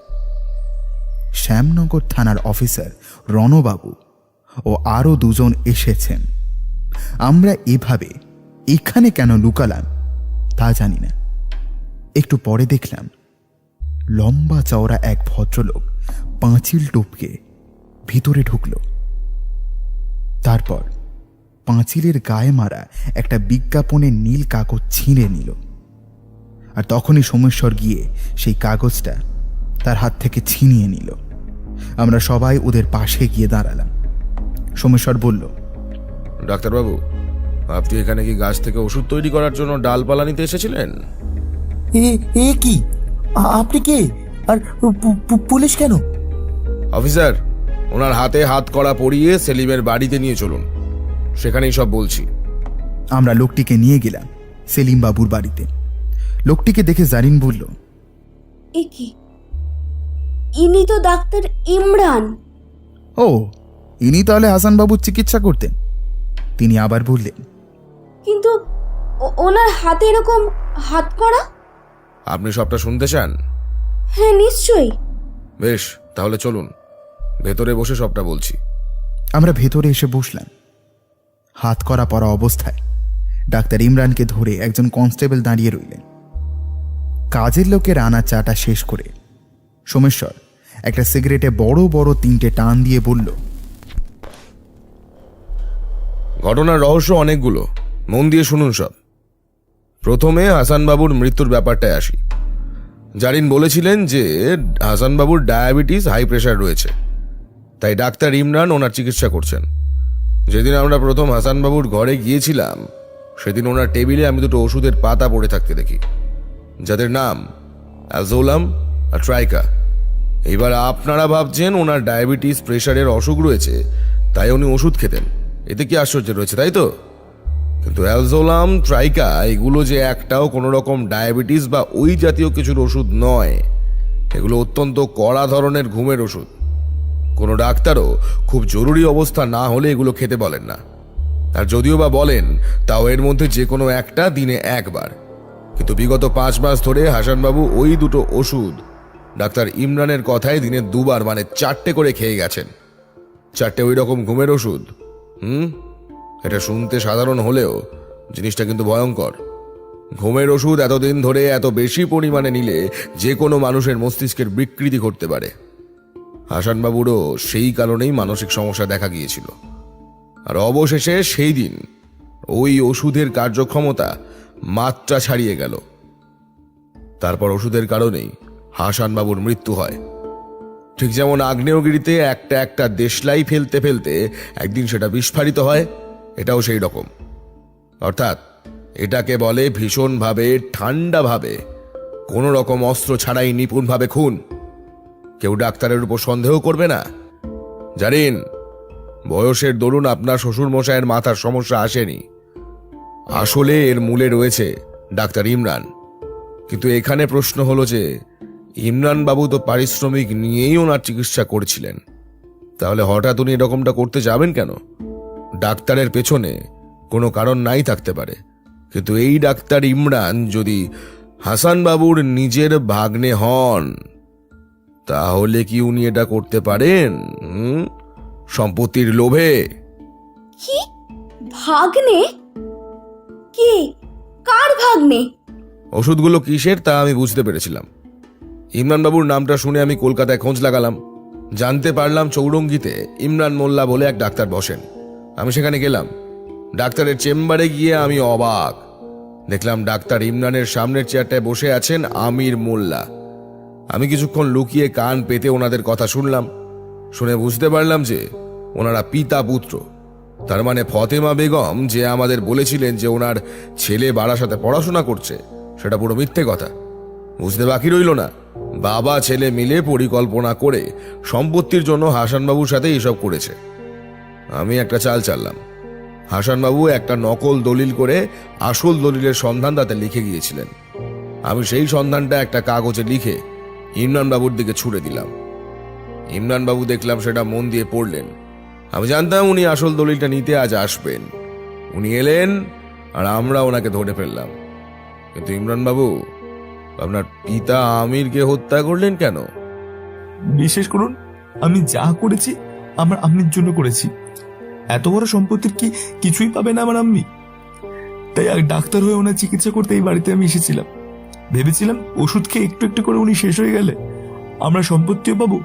শ্যামনগর থানার অফিসার রণবাবু ও আরো দুজন এসেছেন। আমরা এভাবে এখানে কেন লুকালাম তা জানি না। একটু পরে দেখলাম লম্বা চওড়া এক ভদ্রলোক পাঁচিল টপকে ভিতরে ঢুকল। তারপর পাঁচিলের গায়ে মারা একটা বিজ্ঞাপনের নীল কাগজ ছিঁড়ে নিল, আর তখনই সোমেশ্বর গিয়ে সেই কাগজটা তার হাত থেকে ছিনিয়ে নিল। আমরা সবাই ওদের পাশে গিয়ে দাঁড়ালাম। সোমেশ্বর বলল, ডাক্তারবাবু, আপনি এখানে কি গাছ থেকে ওষুধ তৈরি করার জন্য ডালপালা নিতে এসেছিলেন? এ কি? আপনি কে? আর পুলিশ কেন? অফিসার, ওনার হাতে হাত কড়া পরিয়ে সেলিমের বাড়িতে নিয়ে চলুন, সেখানেই সব বলছি। আমরা লোকটিকে নিয়ে গেলাম সেলিম বাবুর বাড়িতে। লোকটিকে দেখে জারিন বলল, এ কি, ইনি তো ডাক্তার ইমরান। ও, ইনি তাহলে হাসান বাবুর চিকিৎসা করতেন। তিনি আবার বললেন, কিন্তু ওনার হাতে এরকম হাত করা? আপনি সবটা শুনতে চান? হ্যাঁ, নিশ্চয়ই। বেশ, তাহলে চলুন, ভেতরে বসে সবটা বলছি। আমরা ভেতরে এসে বসলাম। হাত করা পরা অবস্থায় ডাক্তার ইমরানকে ধরে একজন কনস্টেবল দাঁড়িয়ে রইলেন। কাজের লোকের আনা চাটা শেষ করে সোমেশ্বর একটা সিগারেটে বড় বড় 3টে টান দিয়ে বলল, ঘটনার রহস্য অনেকগুলো, মন দিয়ে শুনুন সব। প্রথমে হাসানবাবুর মৃত্যুর ব্যাপারটায় আসি। জারিন বলেছিলেন যে হাসানবাবুর ডায়াবেটিস, হাই প্রেশার রয়েছে, তাই ডাক্তার ইমরান ওনার চিকিৎসা করছেন। যেদিন আমরা প্রথম হাসানবাবুর ঘরে গিয়েছিলাম সেদিন ওনার টেবিলে আমি দুটো ওষুধের পাতা পড়ে থাকতে দেখি, যাদের নাম অ্যাজোলাম আর ট্রাইকা। এবার আপনারা ভাবছেন ওনার ডায়াবেটিস প্রেশারের অসুখ রয়েছে, তাই উনি ওষুধ খেতেন। এতে কি আশ্চর্য রয়েছে, তাই তো? কিন্তু অ্যালজোলাম, ট্রাইকা এগুলো যে একটাও কোনো রকম ডায়াবেটিস বা ওই জাতীয় কিছুর ওষুধ নয়। এগুলো অত্যন্ত কড়া ধরনের ঘুমের ওষুধ। কোনো ডাক্তারও খুব জরুরি অবস্থা না হলে এগুলো খেতে বলেন না, আর যদিও বা বলেন তাও এর মধ্যে যে কোনো একটা দিনে একবার। কিন্তু বিগত 5 মাস ধরে হাসানবাবু ওই দুটো ওষুধ ডাক্তার ইমরানের কথায় দিনে 2 বার মানে 4টে করে খেয়ে গেছেন। 4টে ওই রকম ঘুমের ওষুধ। এটা শুনতে সাধারণ হলেও জিনিসটা কিন্তু ভয়ঙ্কর। ঘুমের ওষুধ এতদিন ধরে এত বেশি পরিমাণে নিলে যে কোনো মানুষের মস্তিষ্কের বিকৃতি ঘটতে পারে। হাসানবাবুরও সেই কারণেই মানসিক সমস্যা দেখা গিয়েছিল। আর অবশেষে সেই দিন ওই ওষুধের কার্যক্ষমতা মাত্রা ছাড়িয়ে গেল। তারপর ওষুধের কারণেই হাসানবাবুর মৃত্যু হয়। ঠিক যেমন আগ্নেয়গিরিতে একটা একটা দেশলাই ফেলতে ফেলতে একদিন সেটা বিস্ফোরিত হয়, এটাও সেই রকম। অর্থাৎ এটাকে বলে ভীষণভাবে ঠান্ডাভাবে কোনো রকম অস্ত্র ছাড়াই নিপুণভাবে খুন। কেউ ডাক্তারের উপর সন্দেহ করবে না। জানেন, বয়সের দরুন আপনার শ্বশুর মশাইয়ের মাথার সমস্যা আসেনি, আসলে এর মূলে রয়েছে ডাক্তার ইমরান। কিন্তু এখানে প্রশ্ন হলো যে ইমরান বাবু তো পারিশ্রমিক নিয়েই ওনার চিকিৎসা করেছিলেন, তাহলে হঠাৎ উনি এরকমটা করতে যাবেন কেন? ডাক্তারের পেছনে কোনো কারণ নাই থাকতে পারে, কিন্তু এই ডাক্তার ইমরান যদি হাসান বাবুর নিজের ভাগ্নে হন, তাহলে কি উনি এটা করতে পারেন? সম্পত্তির লোভে? কি ভাগ্নে? কে? কার ভাগ্নে? ওষুধগুলো কিসের তা আমি বুঝতে পেরেছিলাম। ইমরান বাবুর নামটা শুনে আমি কলকাতায় খোঁজ লাগালাম, জানতে পারলাম চৌরঙ্গিতে ইমরান মোল্লা বলে এক ডাক্তার বসেন। আমি সেখানে গেলাম। ডাক্তারের চেম্বারে গিয়ে আমি অবাক। দেখলাম ডাক্তার ইমরানের সামনের চেয়ারটায় বসে আছেন আমির মোল্লা। আমি কিছুক্ষণ লুকিয়ে কান পেতে ওনাদের কথা শুনলাম। শুনে বুঝতে পারলাম যে ওনারা পিতা পুত্র। তার মানে ফতেমা বেগম যে আমাদের বলেছিলেন যে ওনার ছেলে বারাসাতে পড়াশোনা করছে, সেটা পুরো মিথ্যে কথা। বুঝতে বাকি রইল না, বাবা ছেলে মিলে পরিকল্পনা করে সম্পত্তির জন্য হাসানবাবুর সাথে এসব করেছে। আমি একটা চাল চাললাম। হাসানবাবু একটা নকল দলিল করে আসল দলিলের সন্ধান তাতে লিখে গিয়েছিলেন। আমি সেই সন্ধানটা একটা কাগজে লিখে ইমরান বাবুর দিকে ছুড়ে দিলাম। ইমরান বাবু দেখলাম সেটা মন দিয়ে পড়লেন। আমি জানতাম উনি আসল দলিলটা নিতে আজ আসবেন। উনি এলেন আর আমরা ওনাকে ধরে ফেললাম। কিন্তু ইমরান বাবু, আপনার পিতা আমিরকে হত্যা করলেন কেন? বিশ্বাস করুন, আমি যা করেছি আমার আম্মির জন্য করেছি। এত বড় সম্পত্তির কি কিছুই পাবে না আমার আম্মি? তাই আর ডাক্তার হয়ে ওনার চিকিৎসা করতে এই বাড়িতে আমি এসেছিলাম। ভেবেছিলাম ওষুধ খেয়ে একটু একটু করে উনি শেষ হয়ে গেলে আমরা সম্পত্তিও পাবো,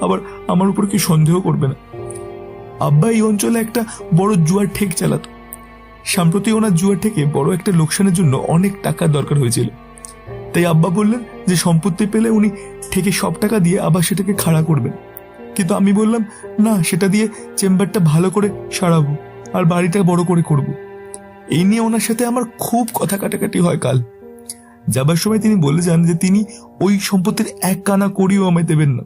আবার আমার উপর কি সন্দেহ করবে না। আব্বা এই অঞ্চলে একটা বড় জুয়ার ঠেক চালাতো। সাম্প্রতি ওনার জুয়ার ঠেকে বড় একটা লোকসানের জন্য অনেক টাকার দরকার হয়েছিল। তাই আব্বা বললেন যে সম্পত্তি পেলে উনি ঠেকে সব টাকা দিয়ে আবার সেটাকে খাড়া করবেন। কিন্তু আমি বললাম না, সেটা দিয়ে চেম্বারটা ভালো করে সারাবো আর বাড়িটা বড় করে করব। এই নিয়ে ওনার সাথে আমার খুব কথা কাটাকাটি হয়। কাল যাবার সময় তিনি বলে যান যে তিনি ওই সম্পত্তির এক কানা করিও আমায় দেবেন না,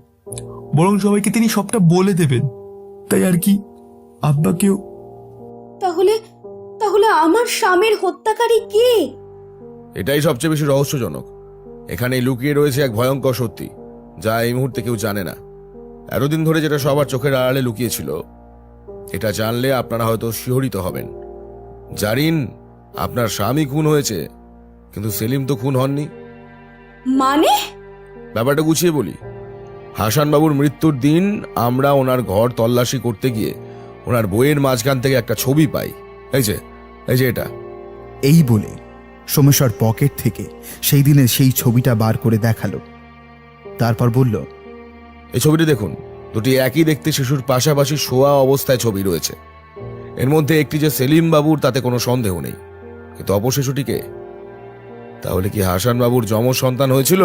বরং সবাইকে তিনি সবটা বলে দেবেন। তাই আর কি, আব্বাকেও। তাহলে তাহলে আমার স্বামীর হত্যাকারী কে? এটাই সবচেয়ে বেশি রহস্যজনক। এখানে লুকিয়ে রয়েছে এক ভয়ঙ্কর সত্যি, যা এই মুহূর্তে কেউ জানে না। এতদিন ধরে যেটা সবার চোখের আড়ালে লুকিয়েছিল, এটা জানলে আপনারা হয়তো শিহরিত হবেন। জারিন, আপনার স্বামী খুন হয়েছে, কিন্তু সেলিম তো খুন হননি। মানে? ব্যাপারটা গুছিয়ে বলি। হাসান বাবুর মৃত্যুর দিন আমরা ওনার ঘর তল্লাশি করতে গিয়ে ওনার বইয়ের মাঝখান থেকে একটা ছবি পাই। এই যে এটা। এই বলে সোমেশ্বর পকেট থেকে সেই দিনের সেই ছবিটা বার করে দেখালো। তারপর বলল, এই ছবিটি দেখুন। দুটি একই দেখতে শিশুর পাশাপাশি শোয়া অবস্থায় ছবি রয়েছে। এর মধ্যে একটি যে সেলিম বাবুর, তাতে কোনো সন্দেহ নেই, কিন্তু অপর শিশুটিকে? তাহলে কি হাসান বাবুর যমজ সন্তান হয়েছিল?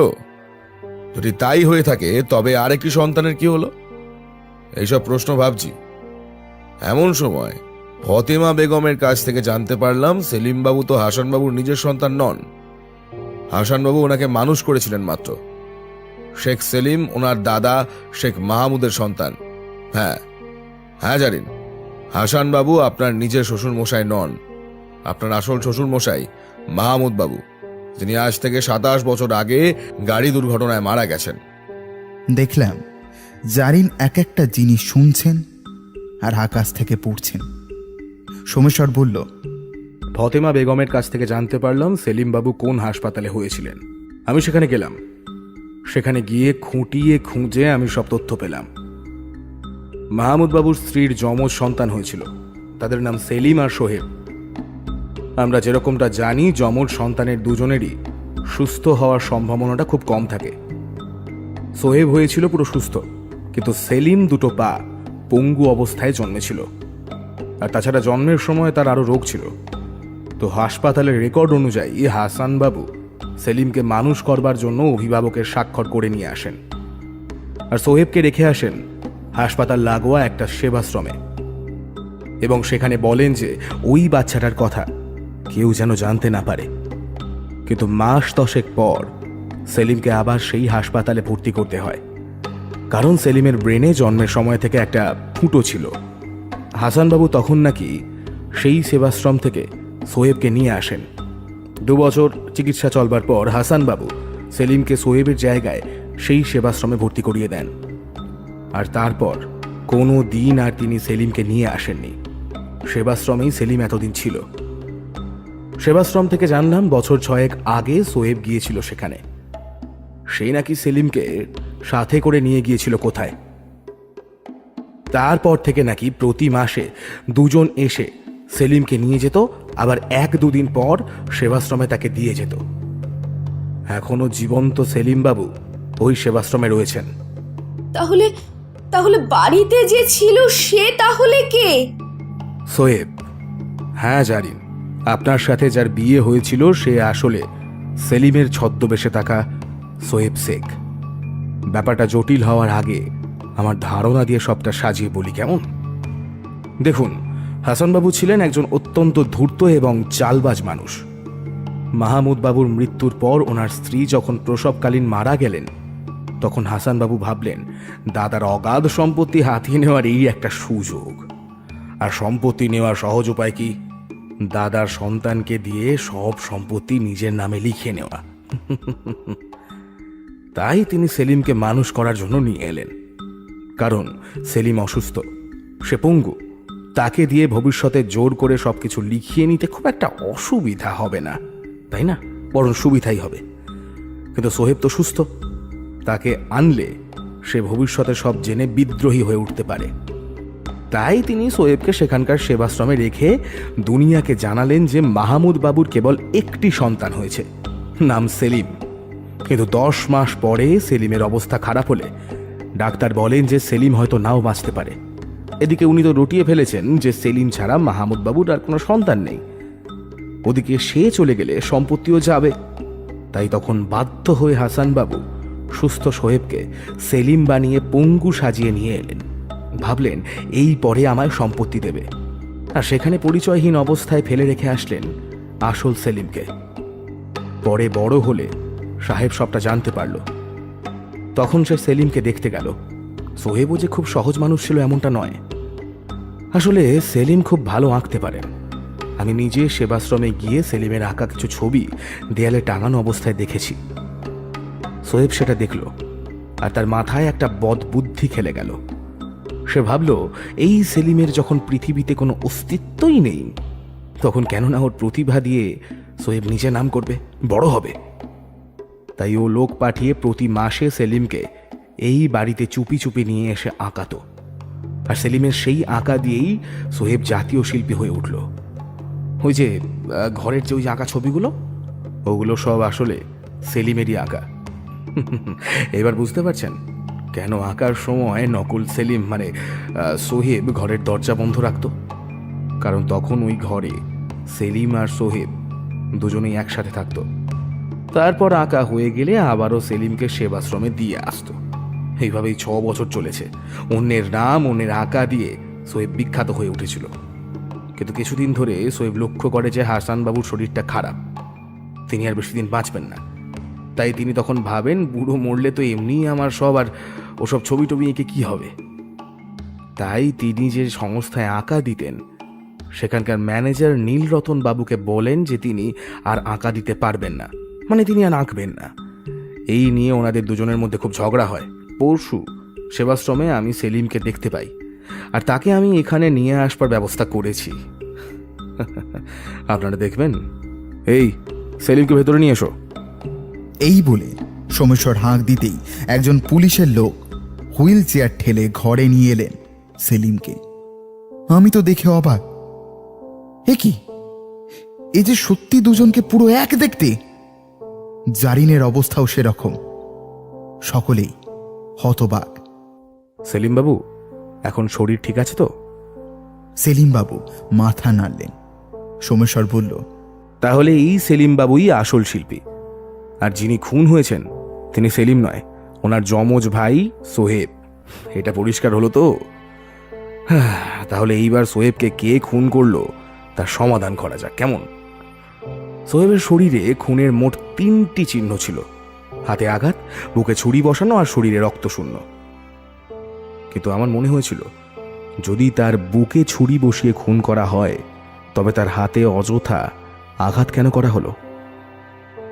যদি তাই হয়ে থাকে, তবে আরেকটি সন্তানের কি হলো? এইসব প্রশ্ন ভাবছি। এমন সময় ফতেমা বেগমের কাছ থেকে জানতে পারলাম সেলিম বাবু তো হাসান বাবুর নিজের সন্তান নন। হাসান বাবু ওনাকে মানুষ করেছিলেন মাত্র। শেখ সেলিম ওনার দাদা শেখ মাহমুদের সন্তান। হ্যাঁ হ্যাঁ জারিন, হাসান বাবু আপনার নিজের শ্বশুর মশাই নন। আপনার আসল শ্বশুর মশাই মাহমুদ বাবু, যিনি আজ থেকে 27 বছর আগে গাড়ি দুর্ঘটনায় মারা গেছেন। দেখলাম জারিন এক একটা জিনিস শুনছেন আর আকাশ থেকে পড়ছেন। সোমেশ্বর বলল, ফতেমা বেগমের কাছ থেকে জানতে পারলাম সেলিম বাবু কোন হাসপাতালে হয়েছিলেন। আমি সেখানে গেলাম। সেখানে গিয়ে খুঁটিয়ে খুঁজে আমি সব তথ্য পেলাম। মাহমুদ বাবুর স্ত্রীর যমজ সন্তান হয়েছিল, তাদের নাম সেলিম আর সোহেব। আমরা যেরকমটা জানি, যমজ সন্তানের দুজনেরই সুস্থ হওয়ার সম্ভাবনাটা খুব কম থাকে। সোহেব হয়েছিল পুরো সুস্থ, কিন্তু সেলিম দুটো পা পঙ্গু অবস্থায় জন্মেছিল। আর তাছাড়া জন্মের সময় তার আরো রোগ ছিল। তো হাসপাতালের রেকর্ড অনুযায়ী হাসান বাবু সেলিমকে মানুষ করবার জন্য অভিভাবকের স্বাক্ষর করে নিয়ে আসেন, আর সোহেবকে রেখে আসেন হাসপাতাল লাগোয়া একটা সেবাশ্রমে, এবং সেখানে বলেন যে ওই বাচ্চাটার কথা কেউ যেন জানতে না পারে। কিন্তু মাস 10 পর সেলিমকে আবার সেই হাসপাতালে ভর্তি করতে হয়, কারণ সেলিমের ব্রেনে জন্মের সময় থেকে একটা ফুটো ছিল। হাসানবাবু তখন নাকি সেই সেবাশ্রম থেকে সোহেবকে নিয়ে আসেন। 2 বছর চিকিৎসা চলবার পর হাসানবাবু সেলিমকে সোহেবের জায়গায় সেই সেবাশ্রমে ভর্তি করিয়ে দেন। আর তারপর কোনো দিন আর তিনি সেলিমকে নিয়ে আসেননি। সেবাশ্রমেই সেলিম এতদিন ছিল। সেবাশ্রম থেকে জানলাম বছর 6 আগে সোহেব গিয়েছিল সেখানে। সেই নাকি সেলিমকে সাথে করে নিয়ে গিয়েছিল কোথায়। তারপর থেকে নাকি প্রতি মাসে 2 জন এসে সেলিমকে নিয়ে যেত, আবার 1-2 দিন পর সেবাশ্রমে তাকে দিয়ে যেত। এখনো জীবন্ত সেলিম বাবু ওই সেবাশ্রমে রয়েছেন। তাহলে তাহলে বাড়িতে যে ছিল সে তাহলে কে? সোহেব। হ্যাঁ জারিন, আপনার সাথে যার বিয়ে হয়েছিল সে আসলে সেলিমের ছদ্মবেশে থাকা সোহেব শেখ। ব্যাপারটা জটিল হওয়ার আগে আমার ধারণা দিয়ে সবটা সাজিয়ে বলি কেমন? দেখুন, হাসানবাবু ছিলেন একজন অত্যন্ত ধূর্ত এবং চালবাজ মানুষ। মাহমুদ বাবুর মৃত্যুর পর ওনার স্ত্রী যখন প্রসবকালীন মারা গেলেন, তখন হাসানবাবু ভাবলেন দাদার অগাধ সম্পত্তি হাতিয়ে নেওয়ার এই একটা সুযোগ। আর সম্পত্তি নেওয়ার সহজ উপায় কি? দাদার সন্তানকে দিয়ে সব সম্পত্তি নিজের নামে লিখে নেওয়া। তাই তিনি সেলিমকে মানুষ করার জন্য নিয়ে এলেন। কারণ সেলিম অসুস্থ, সে পঙ্গু, তাকে দিয়ে ভবিষ্যতে জোর করে সবকিছু লিখিয়ে নিতে খুব একটা অসুবিধা হবে না, তাই না? বরং সুবিধাই হবে। কিন্তু সোহেব তো সুস্থ, তাকে আনলে সে ভবিষ্যতে সব জেনে বিদ্রোহী হয়ে উঠতে পারে। তাই তিনি সোহেবকে সেখানকার সেবাশ্রমে রেখে দুনিয়াকে জানালেন যে মাহমুদ বাবুর কেবল একটি সন্তান হয়েছে, নাম সেলিম। কিন্তু 10 মাস পরে সেলিমের অবস্থা খারাপ হলে ডাক্তার বলেন যে সেলিম হয়তো নাও বাঁচতে পারে। এদিকে উনি তো রটিয়ে ফেলেছেন যে সেলিম ছাড়া মাহমুদ বাবুর আর কোনো সন্তান নেই। ওদিকে সে চলে গেলে সম্পত্তিও যাবে। তাই তখন বাধ্য হয়ে হাসান বাবু সুস্থ সোহেবকে সেলিম বানিয়ে পঙ্গু সাজিয়ে নিয়ে এলেন। ভাবলেন এই পরে আমায় সম্পত্তি দেবে। আর সেখানে পরিচয়হীন অবস্থায় ফেলে রেখে আসলেন আসল সেলিমকে। পরে বড় হলে সাহেব সবটা জানতে পারল। তখন সে সেলিমকে দেখতে গেল। সোহেবও যে খুব সহজ মানুষ ছিল এমনটা নয়। আসলে সেলিম খুব ভালো আঁকতে পারেন। আমি নিজে সেবাশ্রমে গিয়ে সেলিমের আঁকা কিছু ছবি দেয়ালে টাঙানো অবস্থায় দেখেছি। সোহেব সেটা দেখল, আর তার মাথায় একটা বদ বুদ্ধি খেলে গেল। সে ভাবল এই সেলিমের যখন পৃথিবীতে কোনো অস্তিত্বই নেই, তখন কেন না ওর প্রতিভা দিয়ে সোহেব নিজে নাম করবে, বড় হবে। তাই ও লোক পাঠিয়ে প্রতি মাসে সেলিমকে এই বাড়িতে চুপি চুপি নিয়ে এসে আঁকাতো। আর সেলিমের সেই আঁকা দিয়েই সোহেব জাতীয় শিল্পী হয়ে উঠল। ওই যে ঘরের যে ওই আঁকা ছবিগুলো, ওগুলো সব আসলে সেলিমেরই আঁকা। এবার বুঝতে পারছেন কেন আঁকার সময় নকল সেলিম মানে সোহেব ঘরের দরজা বন্ধ রাখত? কারণ তখন ওই ঘরে সেলিম আর সোহেব দুজনেই একসাথে থাকতো। তারপর আঁকা হয়ে গেলে আবারও সেলিমকে সেবাশ্রমে দিয়ে আসতো। এইভাবেই 6 বছর চলেছে। অন্যের নাম, অন্যের আঁকা দিয়ে সোহেব বিখ্যাত হয়ে উঠেছিল। কিন্তু কিছুদিন ধরে সোহেব লক্ষ্য করে যে হাসান বাবুর শরীরটা খারাপ, তিনি আর বেশি দিন বাঁচবেন না। তাই তিনি তখন ভাবেন বুড়ো মরলে তো এমনিই আমার সব, আর ওসব ছবি টবি এঁকে কি হবে। তাই তিনি যে সংস্থায় আঁকা দিতেন সেখানকার ম্যানেজার নীলরতন বাবুকে বলেন যে তিনি আর আঁকা দিতে পারবেন না, মানে তিনি আর আঁকবেন না। এই নিয়ে ওনাদের দুজনের মধ্যে খুব ঝগড়া হয়। পরশু সেবাশ্রমে আমি সেলিমকে দেখতে পাই, আর তাকে আমি এখানে নিয়ে আসবার ব্যবস্থা করেছি। আপনারা দেখবেন। এই সেলিমকে ভেতরে নিয়ে এসো। এই বলে সোমেশ্বর হাঁক দিতেই একজন পুলিশের লোক হুইল চেয়ার ঠেলে ঘরে নিয়ে এলেন সেলিমকে। আমি তো দেখে অবাক, এ কি, এই যে সত্যি দুজনকে পুরো এক দেখতে। জারিনের অবস্থাও সেরকম। সকলেই হতবাক। সেলিম বাবু, এখন শরীর ঠিক আছে তো? সেলিম বাবু মাথা নাড়লেন। সোমেশ্বর বলল, তাহলে এই সেলিম বাবুই আসল শিল্পী, আর যিনি খুন হয়েছেন তিনি সেলিম নয়, ওনার যমজ ভাই সোহেব। এটা পরিষ্কার হলো তো? তাহলে এইবার সোহেবকে কে খুন করলো তার সমাধান করা যাক, কেমন? সোহেবের শরীরে খুনের মোট 3টি চিহ্ন ছিল: হাতে আঘাত, বুকে ছুরি বসানো, আর শরীরে রক্তশূন্য। কিন্তু আমার মনে হয়েছিল যদি তার বুকে ছুরি বসিয়ে খুন করা হয় তবে তার হাতে অযথা আঘাত কেন করা হলো?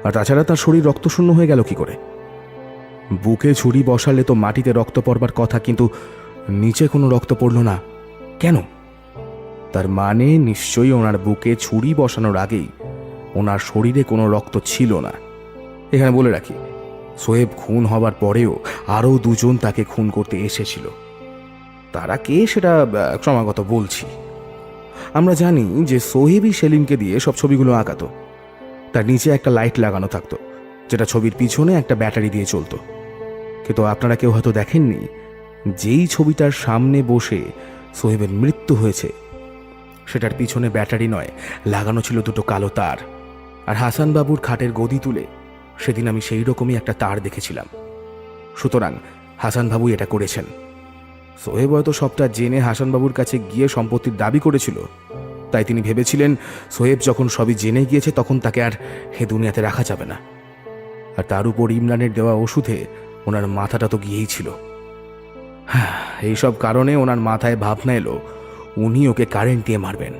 আর তাছাড়া তার শরীর রক্তশূন্য হয়ে গেল কি করে? বুকে ছুরি বসালে তো মাটিতে রক্ত পড়বার কথা, কিন্তু নিচে কোনো রক্ত পড়ল না কেন? তার মানে নিশ্চয়ই ওনার বুকে ছুরি বসানোর আগেই ওনার শরীরে কোনো রক্ত ছিল না। এখানে বলে রাখি, সোহেব খুন হবার পরেও আরও দুজন তাকে খুন করতে এসেছিল। তারা কে সেটা ক্রমাগত বলছি। আমরা জানি যে সোহেবই সেলিমকে দিয়ে সব ছবিগুলো আঁকাতো। তার নিচে একটা লাইট লাগানো থাকতো, যেটা ছবির পিছনে একটা ব্যাটারি দিয়ে চলতো। কিন্তু আপনারা কেউ হয়তো দেখেননি, যেই ছবিটার সামনে বসে সোহেবের মৃত্যু হয়েছে সেটার পিছনে ব্যাটারি নয়, লাগানো ছিল দুটো কালো তার। আর হাসান বাবুর খাটের গদি তুলে সেদিন আমি সেই রকমই একটা তার দেখেছিলাম। সুতরাং হাসান বাবু এটা করেছেন। সোহেব হয়তো সবটা জেনে হাসান বাবুর কাছে গিয়ে সম্পত্তির দাবি করেছিল, তাই তিনি ভেবেছিলেন সোহেব যখন সবই জেনে গিয়েছে তখন তাকে আর হে দুনিয়াতে রাখা যাবে না। আর তার উপর ইমরানের দেওয়া ওষুধে ওনার মাথাটা তো গিয়েই ছিল। এইসব কারণে ওনার মাথায় ভাবনা এলো উনি ওকে কারেন্ট দিয়ে মারবেন।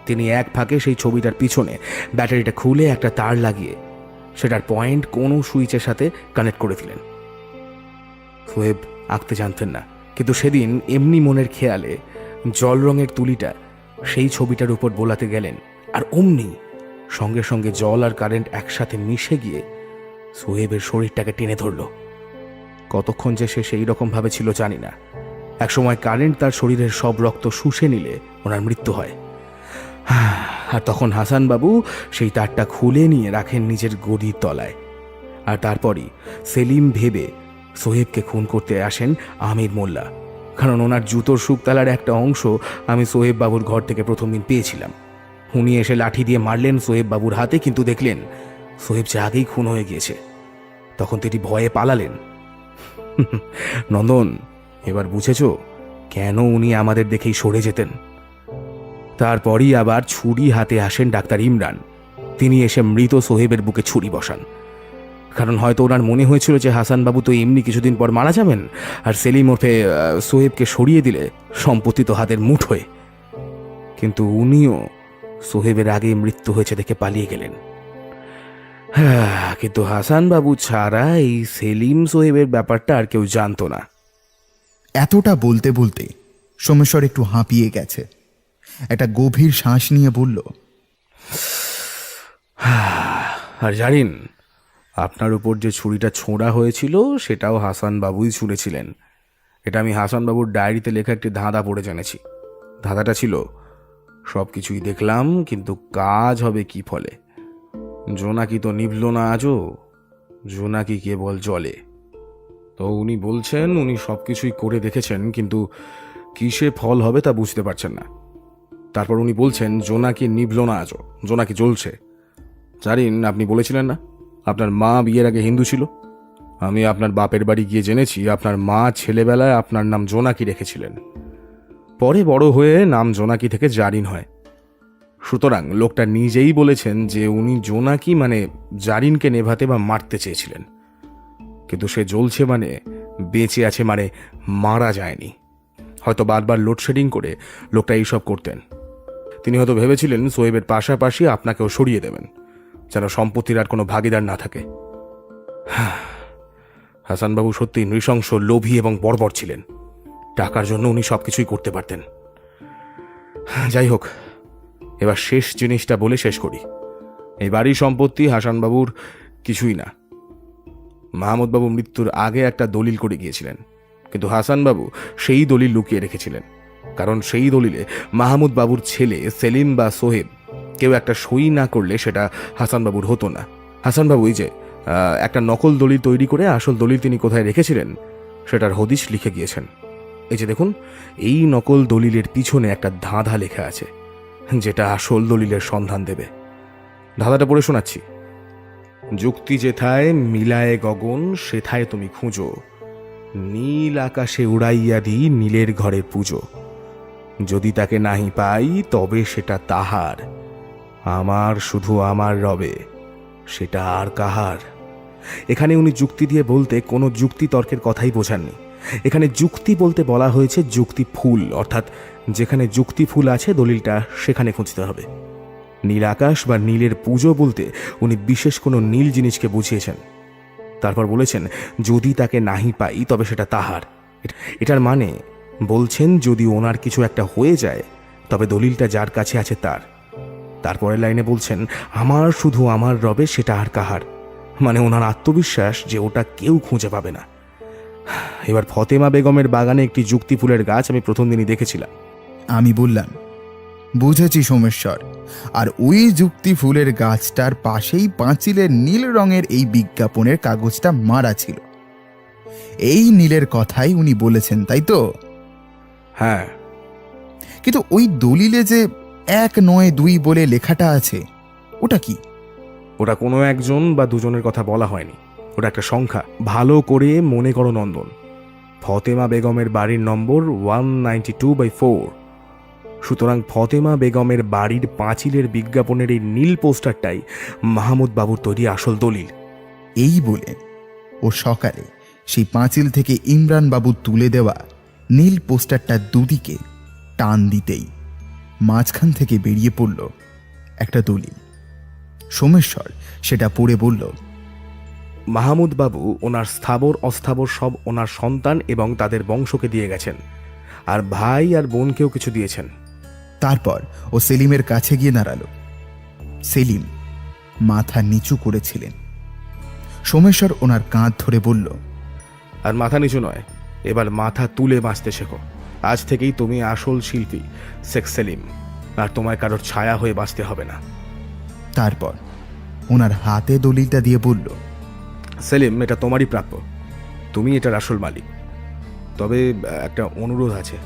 তিনি এক ফাঁকে সেই ছবিটার পিছনে ব্যাটারিটা খুলে একটা তার লাগিয়ে সেটার পয়েন্ট কোনো সুইচের সাথে কানেক্ট করে দিলেন। সোহেব আঁকতে জানতেন না, কিন্তু সেদিন এমনি মনের খেয়ালে জল রঙের তুলিটা সেই ছবিটার উপর বোলাতে গেলেন, আর অমনি সঙ্গে সঙ্গে জল আর কারেন্ট একসাথে মিশে গিয়ে সোহেবের শরীরটাকে টেনে ধরল। কতক্ষণ যে সে সেই রকম ভাবে ছিল জানি না। একসময় কারেন্ট তার শরীরের সব রক্ত শুষে নিলে ওনার মৃত্যু হয়। আর তখন হাসান বাবু সেই তারটা খুলে নিয়ে রাখেন নিজের গদির তলায়। আর তারপরই সেলিম ভেবে সোহেবকে খুন করতে আসেন আমির মোল্লা, কারণ ওনার জুতোর শুকতালার একটা অংশ আমি সোহেব বাবুর ঘর থেকে প্রথম দিন পেয়েছিলাম। উনি এসে লাঠি দিয়ে মারলেন সোহেব বাবুর হাতে, কিন্তু দেখলেন সোহেব যে আগেই খুন হয়ে গিয়েছে। তখন তিনি ভয়ে পালালেন। নন্দন, এবার বুঝেছ কেন উনি আমাদের দেখেই সরে যেতেন। তারপরই আবার ছুরি হাতে আসেন ডাক্তার ইমরান। তিনি এসে মৃত সোহেবের বুকে ছুরি বসান, কারণ হয়তো ওনার মনে হয়েছিল যে হাসান বাবু তো এমনি কিছুদিন পর মারা যাবেন, আর সেলিম ওঠে সোহেবকে সরিয়ে দিলে সম্পত্তি তো হাতের মুঠোয়। কিন্তু উনিও সোহেবের আগে মৃত্যু হয়েছে দেখে পালিয়ে গেলেন। কিন্তু হাসান বাবু ছাড়া এই সেলিম সোহেবের ব্যাপারটা আর কেউ জানতো না। এতটা বলতে বলতে সোমেশ্বর একটু হাঁপিয়ে গেছে। একটা গভীর শ্বাস নিয়ে বলল, আর জানেন, আপনার উপর যে ছুরিটা ছোঁড়া হয়েছিল সেটাও হাসান বাবুই ছুঁড়েছিলেন। এটা আমি হাসান বাবুর ডায়েরিতে লেখা একটি ধাঁধা পড়ে জেনেছি। ধাঁধাটা ছিল, সব কিছুই দেখলাম কিন্তু কাজ হবে কি ফলে? জোনাকি তো নিভল না আজও, জোনাকি কেবল জলে। তো উনি বলছেন উনি সব কিছুই করে দেখেছেন, কিন্তু কিসে ফল হবে তা বুঝতে পারছেন না। তারপর উনি বলছেন জোনাকি নিভল না আজও, জোনাকি জ্বলছে। জানেন, আপনি বলেছিলেন না আপনার মা বিয়ের আগে হিন্দু ছিল? আমি আপনার বাপের বাড়ি গিয়ে জেনেছি আপনার মা ছেলেবেলায় আপনার নাম জোনাকি রেখেছিলেন। পরে বড় হয়ে নাম জোনাকি থেকে জারিন হয়। সুতরাং লোকটা নিজেই বলেছেন যে উনি জোনাকি মানে জারিনকে নেভাতে বা মারতে চেয়েছিলেন, কিন্তু সে জ্বলছে মানে বেঁচে আছে মানে মারা যায়নি। হয়তো বারবার লোডশেডিং করে লোকটা এইসব করতেন। তিনি হয়তো ভেবেছিলেন সোহেবের পাশাপাশি আপনাকেও সরিয়ে দেবেন, যেন সম্পত্তির আর কোনো ভাগিদার না থাকে। হাসানবাবু সত্যি নৃশংস, লোভী এবং বর্বর ছিলেন। টাকার জন্য উনি সবকিছুই করতে পারতেন। যাই হোক, এবার শেষ জিনিসটা বলে শেষ করি। এই বাড়ির সম্পত্তি হাসানবাবুর কিছুই না। মাহমুদবাবু মৃত্যুর আগে একটা দলিল করে গিয়েছিলেন, কিন্তু হাসানবাবু সেই দলিল লুকিয়ে রেখেছিলেন, কারণ সেই দলিলে মাহমুদ বাবুর ছেলে সেলিম বা সোহেব কেউ একটা সই না করলে সেটা হাসানবাবুর হতো না। হাসানবাবু এই যে একটা নকল দলিল তৈরি করে আসল দলিল তিনি কোথায় রেখেছিলেন সেটার হদিশ লিখে গিয়েছেন। এই যে দেখুন, এই নকল দলিলের পিছনে একটা ধাঁধা লেখা আছে, যেটা আসল দলিলের সন্ধান দেবে। ধাঁধাটা পড়ে শোনাচ্ছি। যুক্তি যেথায় মিলায়ে গগন সেথায় তুমি খুঁজো, নীল আকাশে উড়াইয়া দি নীলের ঘরে পুজো, যদি তাকে নাহি পাই তবে সেটা তাহার, আমার শুধু আমার রবে সেটা আর কাহার। এখানে উনি যুক্তি দিয়ে বলতে কোনো যুক্তি তর্কের কথাই বোঝাননি। এখানে যুক্তি বলতে বলা হয়েছে যুক্তি ফুল, অর্থাৎ যেখানে যুক্তি ফুল আছে দলিলটা সেখানে খুঁজতে হবে। নীল আকাশ বা নীলের পুজো বলতে উনি বিশেষ কোনো নীল জিনিসকে বুঝিয়েছেন। তারপর বলেছেন যদি তাকে নাহি পাই তবে সেটা তাহার। এটার মানে বলছেন যদি ওনার কিছু একটা হয়ে যায় তবে দলিলটা যার কাছে আছে তার। তারপরের লাইনে বলছেন আমার শুধু আমার রবে সেটা আর কাহার, মানে ওনার আত্মবিশ্বাস যে ওটা কেউ খুঁজে পাবে না। এবার ফতেমা বেগমের বাগানে একটি যুক্তি ফুলের গাছ আমি প্রথম দিনই দেখেছিলাম। আমি বললাম, বুঝেছি সোমেশ্বর। আর ওই যুক্তি ফুলের গাছটার পাশেই পাঁচিলের নীল রঙের এই বিজ্ঞাপনের কাগজটা মারা ছিল। এই নীলের কথাই উনি বলেছেন, তাই তো? হ্যাঁ, কিন্তু ওই দলিলে যে 192 বলে লেখাটা আছে, ওটা কি? ওটা কোনো একজন বা দুজনের কথা বলা হয়নি, ওটা একটা সংখ্যা। ভালো করে মনে করো নন্দন, ফতেমা বেগমের বাড়ির নম্বর 192/4। সুতরাং ফতেমা বেগমের বাড়ির পাঁচিলের বিজ্ঞাপনের এই নীল পোস্টারটাই মাহমুদ বাবুর তৈরি আসল দলিল। এই বলে ও সকালে সেই পাঁচিল থেকে ইমরান বাবু তুলে দেওয়া নীল পোস্টারটা দুদিকে টান দিতেই মাঝখান থেকে বেরিয়ে পড়ল একটা দলিল। সোমেশ্বর সেটা পড়ে বলল, মাহমুদ বাবু ওনার স্থাবর অস্থাবর সব ওনার সন্তান এবং তাদের বংশকে দিয়ে গেছেন, আর ভাই আর বোনকেও কিছু দিয়েছেন। তারপর ও সেলিমের কাছে গিয়ে দাঁড়ালো। সেলিম মাথা নিচু করেছিলেন। সোমেশ্বর ওনার কাঁধ ধরে বলল, আর মাথা নিচু নয়, এবার মাথা তুলে বাঁচতে শেখো। আজ থেকেই তুমি আসল শিল্পী শেখ সেলিম, আর তোমায় কারোর ছায়া হয়ে বাঁচতে হবে না। তারপর ওনার হাতে দলিলটা দিয়ে বলল, সেলিম, এটা তোমারই প্রাপ্য, তুমি এটার আসল মালিক। তবে একটা অনুরোধ আছে।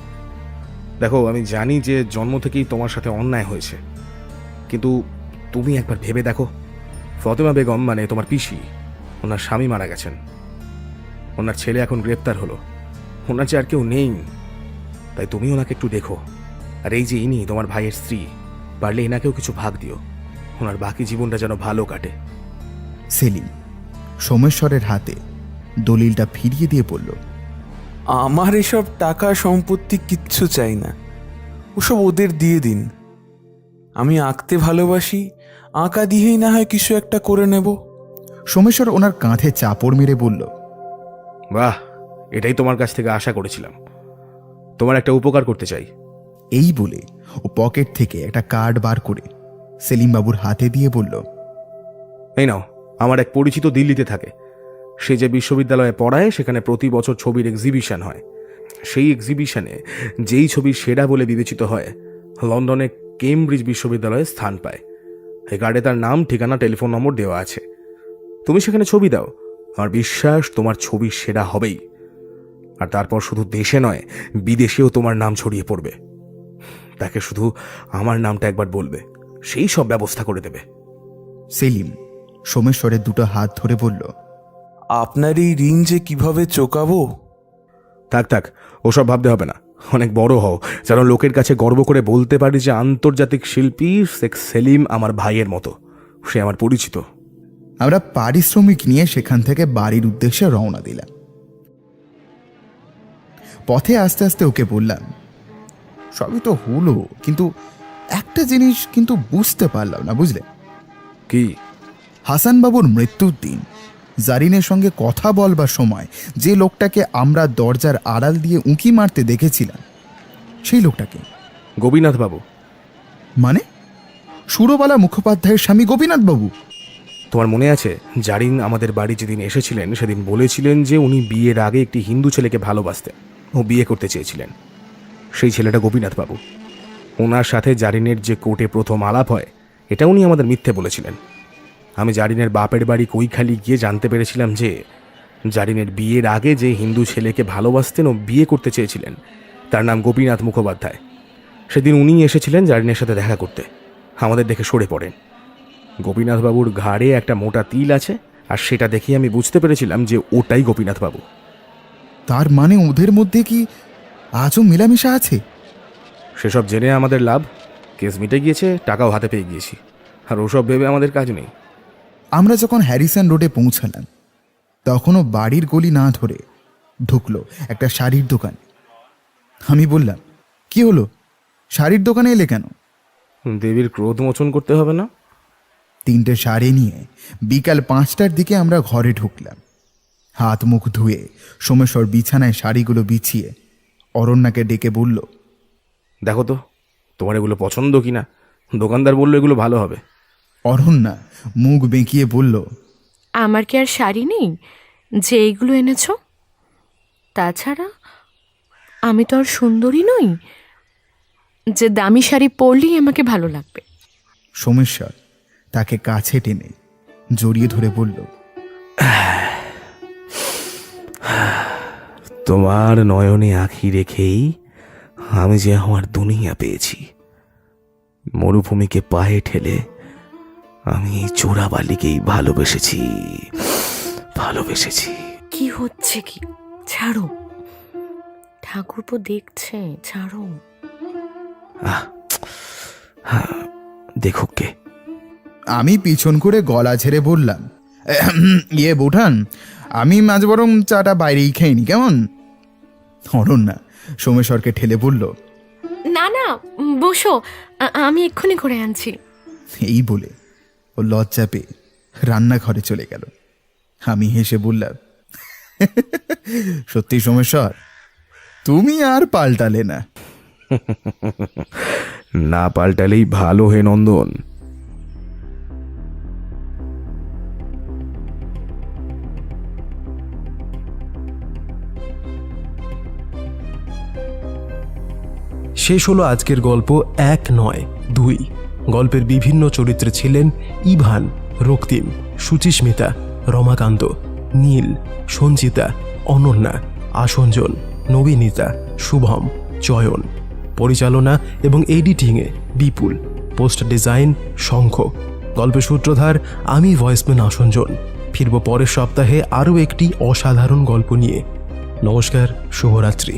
দেখো, আমি জানি যে জন্ম থেকেই তোমার সাথে অন্যায় হয়েছে, কিন্তু তুমি একবার ভেবে দেখো, ফতেমা বেগম মানে তোমার পিসি, ওনার স্বামী মারা গেছেন, ওনার ছেলে এখন গ্রেপ্তার হলো, ওনার যে আর কেউ নেই, তাই তুমি ওনাকে একটু দেখো। আর এই যে ইনি তোমার ভাইয়ের স্ত্রী, পারলে এনাকেও কিছু ভাগ দিও, ওনার বাকি জীবনটা যেন ভালো কাটে। সেলিম সোমেশ্বরের হাতে দলিলটা ফিরিয়ে দিয়ে বলল, আমার এসব টাকা সম্পত্তি কিচ্ছু চাই না, ওসব ওদের দিয়ে দিন। আমি আঁকতে ভালোবাসি, আঁকা দিয়েই না হয় কিছু একটা করে নেব। সোমেশ্বর ওনার কাঁধে চাপড় মেরে বলল, বাহ, এটাই তোমার কাছ থেকে আশা করেছিলাম। তোমার একটা উপকার করতে চাই। এই বলে ও পকেট থেকে একটা কার্ড বার করে সেলিম বাবুর হাতে দিয়ে বলল, এই নাও, আমার এক পরিচিত দিল্লিতে থাকে। সে যে বিশ্ববিদ্যালয়ে পড়ায় সেখানে প্রতি বছর ছবির এক্সিবিশন হয়। সেই এক্সিবিশনে যেই ছবি সেরা বলে বিবেচিত হয় লন্ডনে কেমব্রিজ বিশ্ববিদ্যালয়ে স্থান পায়। এই কার্ডে তার নাম, ঠিকানা, টেলিফোন নম্বর দেওয়া আছে। তুমি সেখানে ছবি দাও, আমার বিশ্বাস তোমার ছবি সেরা হবেই। আর তারপর শুধু দেশে নয়, বিদেশেও তোমার নাম ছড়িয়ে পড়বে। তাকে শুধু আমার নামটা একবার বলবে, সেই সব ব্যবস্থা করে দেবে। সেলিম সোমেশ্বরের দুটো হাত ধরে বলল, আপনার এই ঋণ যে কিভাবে চোকাবো। থাক থাক, ওসব ভাবতে হবে না, অনেক বড় হও, যেন লোকের কাছে গর্ব করে বলতে পারি যে আন্তর্জাতিক শিল্পী শেখ সেলিম আমার ভাইয়ের মতো, সে আমার পরিচিত। আমরা পারিশ্রমিক নিয়ে সেখান থেকে বাড়ির উদ্দেশ্যে রওনা দিলাম। পথে আস্তে আস্তে ওকে বললাম, সবই তো হলো, কিন্তু একটা জিনিস কিন্তু বুঝতে পারলাম না, বুঝলে? কি? হাসানবাবুর মৃত্যুর দিন জারিনের সঙ্গে কথা বলবার সময় যে লোকটাকে আমরা দরজার আড়াল দিয়ে উঁকি মারতে দেখেছিলাম, সেই লোকটাকে গোপীনাথ বাবু। মানে সুরবালা মুখোপাধ্যায়ের স্বামী গোপীনাথ বাবু? তোমার মনে আছে জারিন আমাদের বাড়ি যেদিন এসেছিলেন সেদিন বলেছিলেন যে উনি বিয়ের আগে একটি হিন্দু ছেলেকে ভালোবাসতেন ও বিয়ে করতে চেয়েছিলেন? সেই ছেলেটা গোপীনাথ বাবু। ওনার সাথে জারিনের যে কোর্টে প্রথম আলাপ হয় এটা উনি আমাদের মিথ্যে বলেছিলেন। আমি জারিনের বাপের বাড়ি কৈখালি গিয়ে জানতে পেরেছিলাম যে জারিনের বিয়ের আগে যে হিন্দু ছেলেকে ভালোবাসতেন ও বিয়ে করতে চেয়েছিলেন তার নাম গোপীনাথ মুখোপাধ্যায়। সেদিন উনি এসেছিলেন জারিনের সাথে দেখা করতে, আমাদের দেখে সরে পড়েন। গোপীনাথবাবুর ঘাড়ে একটা মোটা তিল আছে, আর সেটা দেখে আমি বুঝতে পেরেছিলাম যে ওটাই গোপীনাথবাবু। তার মানে ওদের মধ্যে কি আজও মেলামেশা আছে? সেসব জেনে আমাদের লাভ, কেস মিটে গিয়েছে, টাকাও হাতে পেয়ে গিয়েছি, আর ওসব ভেবে আমাদের কাজ নেই। আমরা যখন হ্যারিসন রোডে পৌঁছালাম তখনও বাড়ির গলি না ধরে ঢুকলো একটা শাড়ির দোকান। আমি বললাম, কি হলো, শাড়ির দোকানে এলে কেন? দেবীর ক্রোধ মোচন করতে হবে না? 3টে শাড়ি নিয়ে বিকাল 5টার দিকে আমরা ঘরে ঢুকলাম। হাত মুখ ধুয়ে সোমেশ্বর বিছানায় শাড়িগুলো বিছিয়ে অরণ্যাকে ডেকে বলল, দেখো তো তোমার এগুলো পছন্দ কিনা, দোকানদার বললো এগুলো ভালো হবে। অরণ্যা মুখ বেঁকিয়ে বলল, আমার কি আর শাড়ি নেই যে এইগুলো এনেছো? তাছাড়া আমি তো আর সুন্দরী নই যে দামি শাড়ি পরলেই আমাকে ভালো লাগবে। সোমেশ্বর তাকে কাছে টেনে জড়িয়ে ধরে বলল, তোমার নয়নে আঁখি রেখেই আমি যে আমার দুনিয়া পেয়েছি। মরুভূমিকে পায়ে ঠেলে আমি এই চোরাবালিকেই ভালোবেসেছি, ভালোবেসেছি। কি হচ্ছে কি? ছাড়ো, ঠাকুরপো দেখছে, ছাড়ো। দেখো কে? আমি পিছন করে গলা ঝেড়ে বললাম, ইয়ে বৌঠান, আমি মাঝ বরং চাটা বাইরেই খাইনি, কেমন? অরণ্যা সোমেশ্বরকে ঠেলে বলল, না না, বসো, আমি এক্ষুনি করে আনছি। এই বলে ও লজ্জা পেয়ে রান্নাঘরে চলে গেল। আমি হেসে বললাম, সত্যি সোমেশ্বর, তুমি আর পাল্টালে না। না পাল্টালেই ভালো হে নন্দন। শেষ হলো আজকের গল্প 1 নয় 2। গল্পের বিভিন্ন চরিত্রে ছিলেন ইভান, রক্তিম, সুচিস্মিতা, রমাকান্ত, নীল, সঞ্চিতা, অনন্যা, আসঞ্জন, নবীনিতা, শুভম, চয়ন। পরিচালনা এবং এডিটিংয়ে বিপুল। পোস্ট ডিজাইন শঙ্খ। গল্পের সূত্রধার আমি ভয়েসম্যান আসঞ্জন। ফিরব পরের সপ্তাহে আরও একটি অসাধারণ গল্প নিয়ে। নমস্কার, শুভরাত্রি।